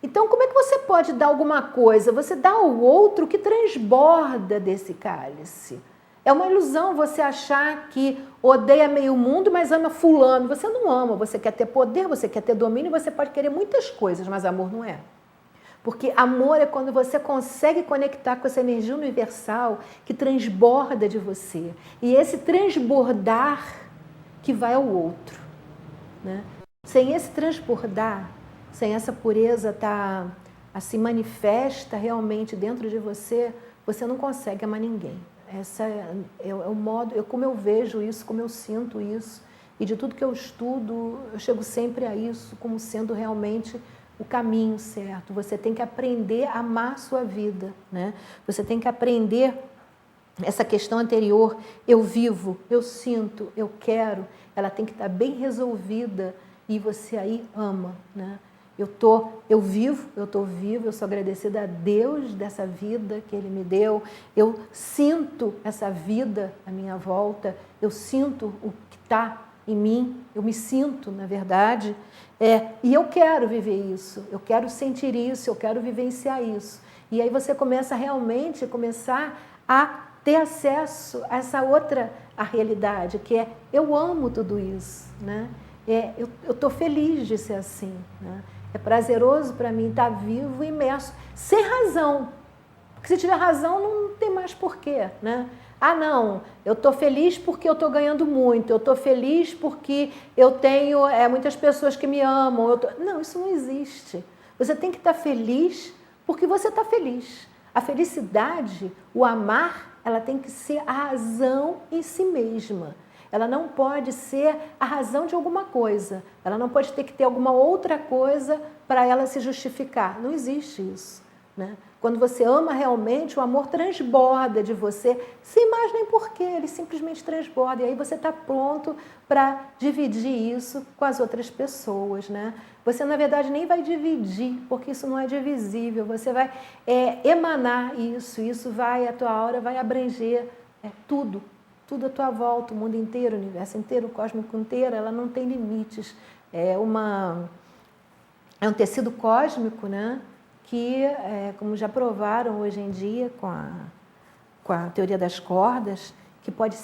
Então, como é que você pode dar alguma coisa? Você dá ao outro que transborda desse cálice. É uma ilusão você achar que odeia meio mundo, mas ama fulano. Você não ama, você quer ter poder, você quer ter domínio, você pode querer muitas coisas, mas amor não é. Porque amor é quando você consegue conectar com essa energia universal que transborda de você. E esse transbordar que vai ao outro, né? Sem esse transbordar, sem essa pureza se manifesta realmente dentro de você, você não consegue amar ninguém. Esse é o modo, como eu vejo isso, como eu sinto isso, e de tudo que eu estudo, eu chego sempre a isso como sendo realmente o caminho certo. Você tem que aprender a amar a sua vida, né? Você tem que aprender essa questão anterior, eu vivo, eu sinto, eu quero, ela tem que estar bem resolvida e você aí ama, né? Eu vivo, eu estou vivo, eu sou agradecida a Deus dessa vida que Ele me deu, eu sinto essa vida à minha volta, eu sinto o que está em mim, eu me sinto, na verdade, e eu quero viver isso, eu quero sentir isso, eu quero vivenciar isso. E aí você começa realmente a ter acesso a essa outra a realidade, que é eu amo tudo isso, né? Eu estou feliz de ser assim, né? É prazeroso para mim estar vivo e imerso, sem razão. Porque se tiver razão, não tem mais porquê, né? Ah, não, eu estou feliz porque eu estou ganhando muito, eu estou feliz porque eu tenho muitas pessoas que me amam. Não, isso não existe. Você tem que estar feliz porque você está feliz. A felicidade, o amar, ela tem que ser a razão em si mesma. Ela não pode ser a razão de alguma coisa. Ela não pode ter que ter alguma outra coisa para ela se justificar. Não existe isso, né? Quando você ama realmente, o amor transborda de você, sem mais nem porquê, ele simplesmente transborda. E aí você está pronto para dividir isso com as outras pessoas, né? Você, na verdade, nem vai dividir, porque isso não é divisível. Você vai emanar isso vai, a tua aura vai abranger tudo à tua volta, o mundo inteiro, o universo inteiro, o cósmico inteiro, ela não tem limites. É um tecido cósmico, né? Que, como já provaram hoje em dia com a teoria das cordas, que pode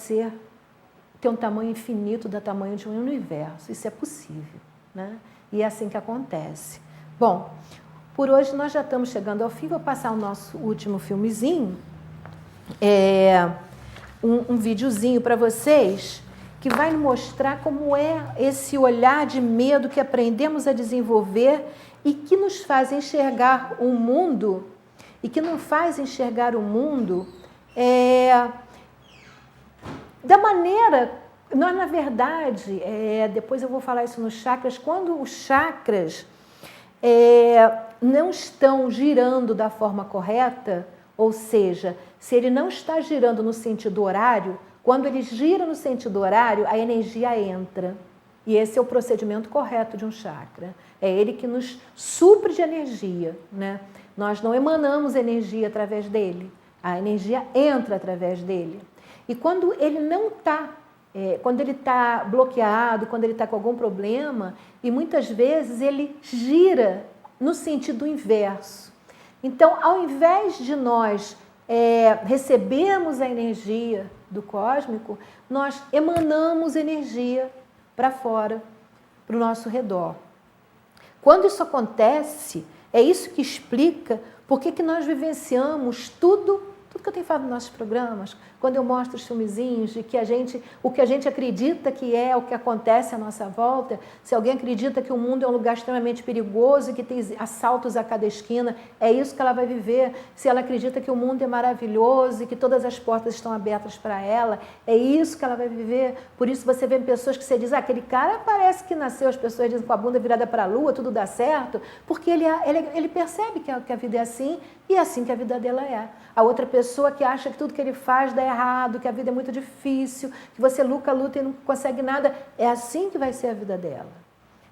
ter um tamanho infinito do tamanho de um universo. Isso é possível, né? E é assim que acontece. Bom, por hoje nós já estamos chegando ao fim. Vou passar o nosso último filmezinho, um videozinho para vocês, que vai mostrar como é esse olhar de medo que aprendemos a desenvolver e que nos faz enxergar o mundo, da maneira... Nós, na verdade, depois eu vou falar isso nos chakras, quando os chakras não estão girando da forma correta, ou seja, se ele não está girando no sentido horário, quando ele gira no sentido horário, a energia entra. E esse é o procedimento correto de um chakra. É ele que nos supre de energia, né? Nós não emanamos energia através dele, a energia entra através dele. E quando ele não está, quando ele está bloqueado, quando ele está com algum problema, e muitas vezes ele gira no sentido inverso. Então, ao invés de nós recebermos a energia do cósmico, nós emanamos energia para fora, para o nosso redor. Quando isso acontece, é isso que explica por que nós vivenciamos tudo que eu tenho falado nos nossos programas, quando eu mostro os filmezinhos de que o que a gente acredita que é o que acontece à nossa volta. Se alguém acredita que o mundo é um lugar extremamente perigoso e que tem assaltos a cada esquina, é isso que ela vai viver. Se ela acredita que o mundo é maravilhoso e que todas as portas estão abertas para ela, é isso que ela vai viver. Por isso você vê pessoas que você diz, aquele cara parece que nasceu, as pessoas dizem, com a bunda virada para a lua, tudo dá certo, porque ele percebe que a vida é assim e é assim que a vida dela é. A outra pessoa que acha que tudo que ele faz dá errado, que a vida é muito difícil, que você luta e não consegue nada, é assim que vai ser a vida dela.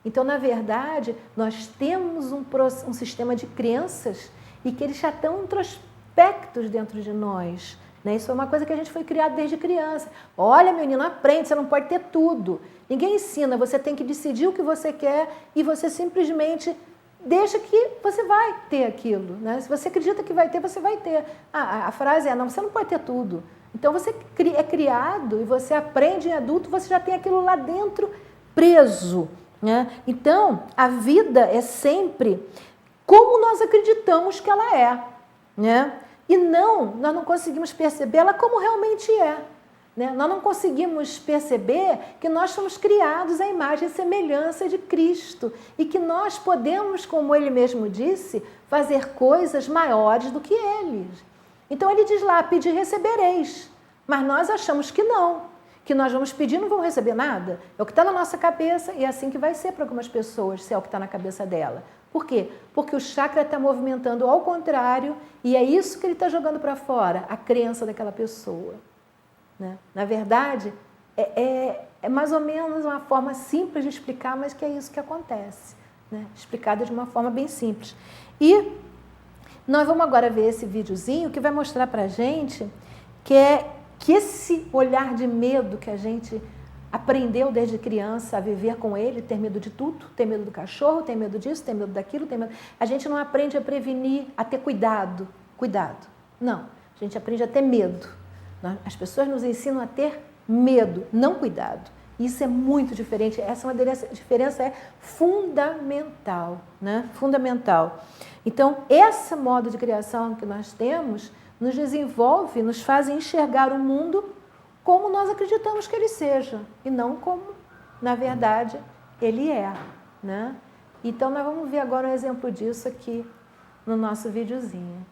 Então, na verdade, nós temos um sistema de crenças e que eles já estão introspectos dentro de nós, né? Isso é uma coisa que a gente foi criado desde criança. Olha, menino, aprende, você não pode ter tudo. Ninguém ensina, você tem que decidir o que você quer e você simplesmente... deixa que você vai ter aquilo, né? Se você acredita que vai ter, você vai ter. A frase não, você não pode ter tudo. Então, você é criado e você aprende em adulto, você já tem aquilo lá dentro preso, né? Então, a vida é sempre como nós acreditamos que ela é, né? E nós não conseguimos percebê-la como realmente é. Né? Nós não conseguimos perceber que nós somos criados à imagem e semelhança de Cristo e que nós podemos, como ele mesmo disse, fazer coisas maiores do que ele. Então ele diz lá, pedir recebereis, mas nós achamos que não, que nós vamos pedir e não vamos receber nada. É o que está na nossa cabeça e é assim que vai ser para algumas pessoas, se é o que está na cabeça dela. Por quê? Porque o chakra está movimentando ao contrário e é isso que ele está jogando para fora, a crença daquela pessoa. Né? Na verdade, é mais ou menos uma forma simples de explicar, mas que é isso que acontece. Né? Explicada de uma forma bem simples. E nós vamos agora ver esse videozinho que vai mostrar para a gente que esse olhar de medo que a gente aprendeu desde criança a viver com ele, ter medo de tudo, ter medo do cachorro, ter medo disso, ter medo daquilo, ter medo... A gente não aprende a prevenir, a ter cuidado. Cuidado. Não. A gente aprende a ter medo. As pessoas nos ensinam a ter medo, não cuidado. Isso é muito diferente. Essa é uma diferença fundamental, né? Fundamental. Então, esse modo de criação que nós temos nos desenvolve, nos faz enxergar o mundo como nós acreditamos que ele seja e não como, na verdade, ele é. Né? Então, nós vamos ver agora um exemplo disso aqui no nosso videozinho.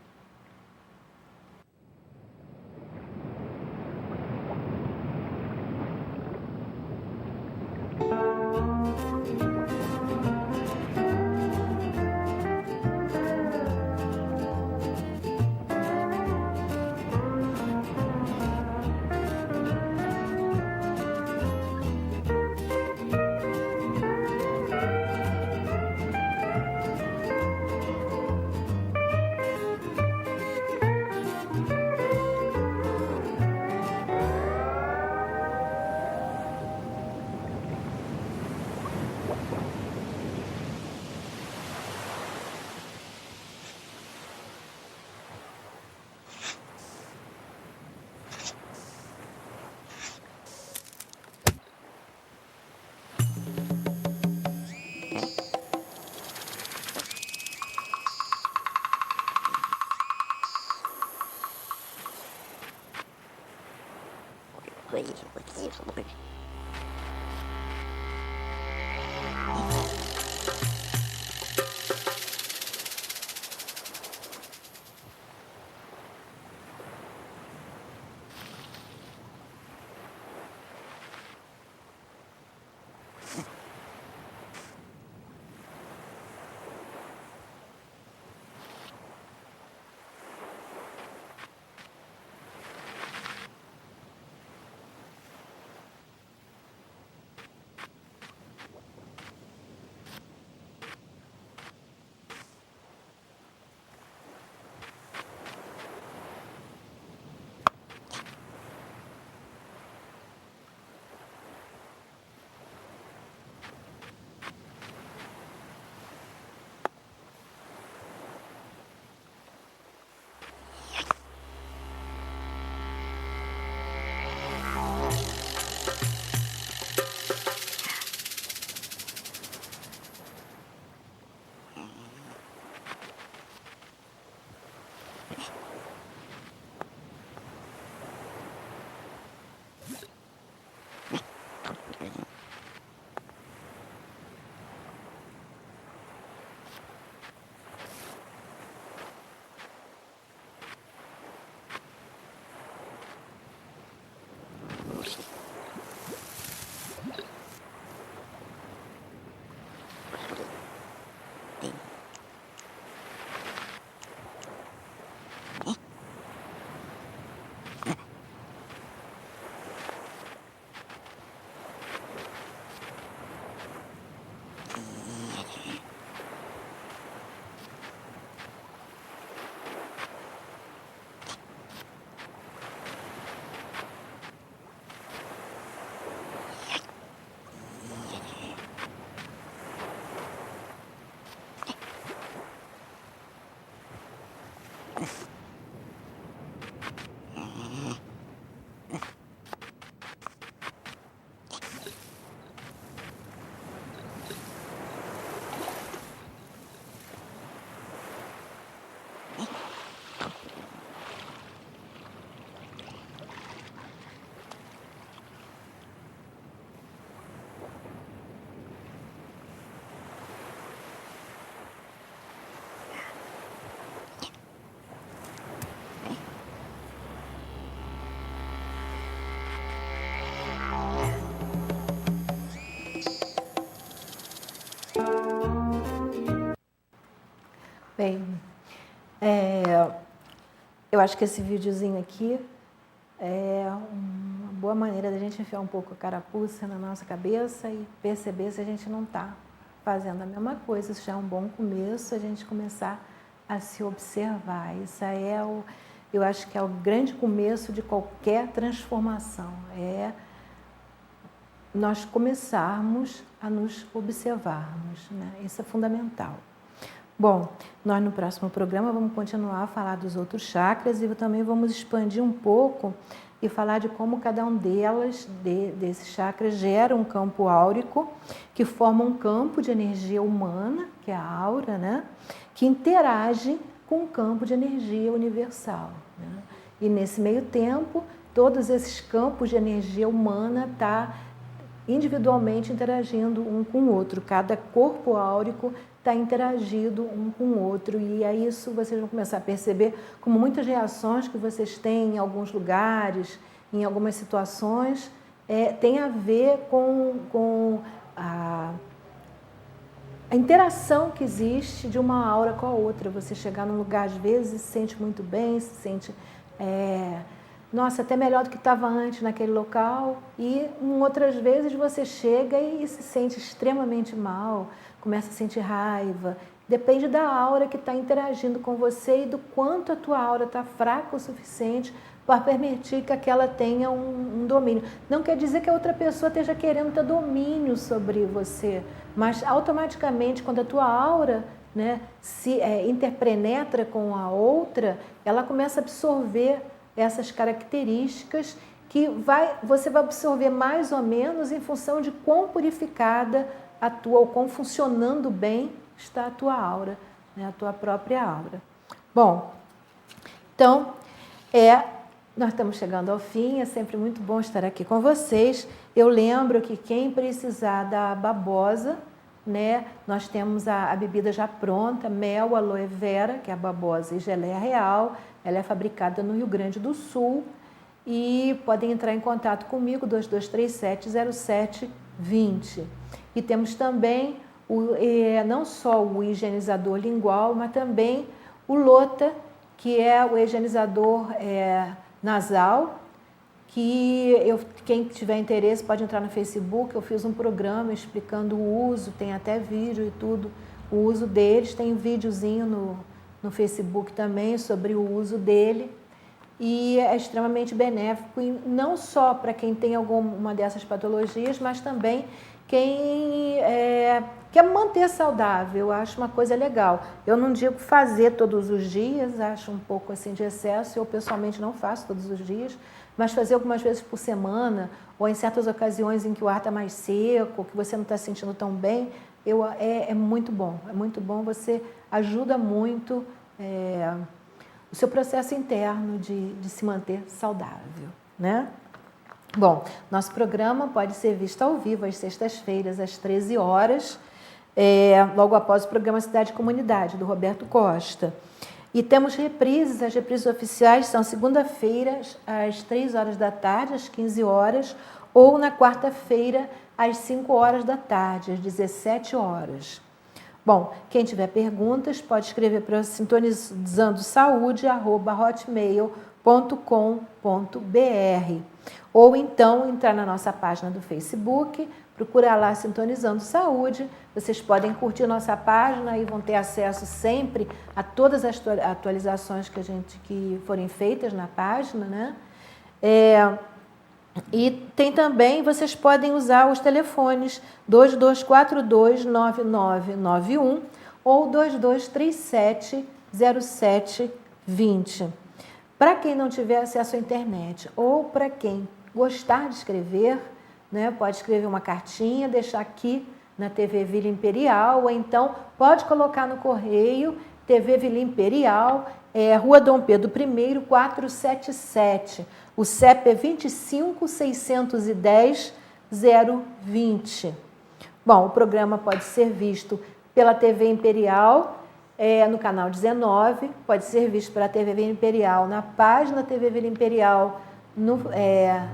eu acho que esse videozinho aqui é uma boa maneira da gente enfiar um pouco a carapuça na nossa cabeça e perceber se a gente não está fazendo a mesma coisa. Isso já é um bom começo, a gente começar a se observar. Isso é eu acho que é o grande começo de qualquer transformação, é nós começarmos a nos observarmos, né? Isso é fundamental. Bom, nós no próximo programa vamos continuar a falar dos outros chakras e também vamos expandir um pouco e falar de como cada um desses chakras gera um campo áurico que forma um campo de energia humana, que é a aura, né? Que interage com o campo de energia universal, né? E nesse meio tempo, todos esses campos de energia humana estão individualmente interagindo um com o outro. Cada corpo áurico está interagindo um com o outro. E é isso vocês vão começar a perceber como muitas reações que vocês têm em alguns lugares, em algumas situações, tem a ver com a interação que existe de uma aura com a outra. Você chegar num lugar, às vezes, se sente muito bem, se sente... nossa, até melhor do que estava antes naquele local, e outras vezes você chega e se sente extremamente mal, começa a sentir raiva. Depende da aura que está interagindo com você e do quanto a tua aura está fraca o suficiente para permitir que aquela tenha um domínio. Não quer dizer que a outra pessoa esteja querendo ter domínio sobre você, mas automaticamente quando a tua aura, né, se interpenetra com a outra, ela começa a absorver essas características que você vai absorver mais ou menos em função de quão purificada a tua, ou quão funcionando bem está a tua aura, né, a tua própria aura. Bom, então, nós estamos chegando ao fim, é sempre muito bom estar aqui com vocês. Eu lembro que quem precisar da babosa, né, nós temos a bebida já pronta, mel, aloe vera, que é a babosa, e geleia real. Ela é fabricada no Rio Grande do Sul e podem entrar em contato comigo, 2237-0720. E temos também não só o higienizador lingual, mas também o Lota, que é o higienizador nasal, que quem tiver interesse pode entrar no Facebook. Eu fiz um programa explicando o uso, tem até vídeo e tudo, o uso deles, tem um videozinho no Facebook também sobre o uso dele, e é extremamente benéfico, e não só para quem tem alguma dessas patologias, mas também quem quer manter saudável. Eu acho uma coisa legal. Eu não digo fazer todos os dias, acho um pouco assim de excesso, eu pessoalmente não faço todos os dias, mas fazer algumas vezes por semana, ou em certas ocasiões em que o ar está mais seco, que você não está se sentindo tão bem, é muito bom, você ajuda muito o seu processo interno de se manter saudável, né? Bom, nosso programa pode ser visto ao vivo às sextas-feiras, às 13 horas, logo após o programa Cidade e Comunidade, do Roberto Costa. E temos reprises, as reprises oficiais são segunda-feira às 3 horas da tarde, às 15 horas, ou na quarta-feira às 5 horas da tarde, às 17 horas. Bom, quem tiver perguntas pode escrever para sintonizandosaude@hotmail.com.br ou então entrar na nossa página do Facebook, procurar lá Sintonizando Saúde. Vocês podem curtir nossa página e vão ter acesso sempre a todas as atualizações que forem feitas na página, né? E tem também, vocês podem usar os telefones 2242-9991 ou 2237-0720. Para quem não tiver acesso à internet ou para quem gostar de escrever, né, pode escrever uma cartinha, deixar aqui na TV Vila Imperial, ou então pode colocar no correio TV Vila Imperial, Rua Dom Pedro I, 477. O CEP é 25.610-020. Bom, o programa pode ser visto pela TV Imperial, no canal 19, pode ser visto pela TV Vila Imperial na página TV Vila Imperial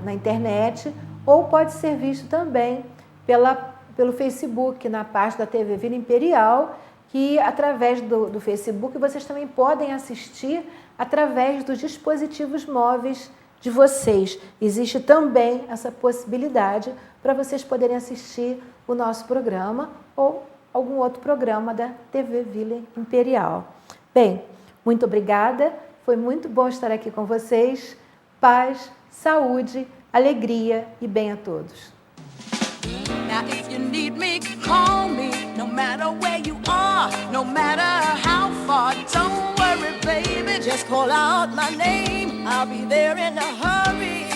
na internet, ou pode ser visto também pelo Facebook, na página da TV Vila Imperial, que através do Facebook vocês também podem assistir através dos dispositivos móveis de vocês. Existe também essa possibilidade para vocês poderem assistir o nosso programa ou algum outro programa da TV Vila Imperial. Bem, muito obrigada, foi muito bom estar aqui com vocês. Paz, saúde, alegria e bem a todos. Now if you need me, call me, no matter where you are, no matter how far. Don't worry, baby, just call out my name, I'll be there in a hurry.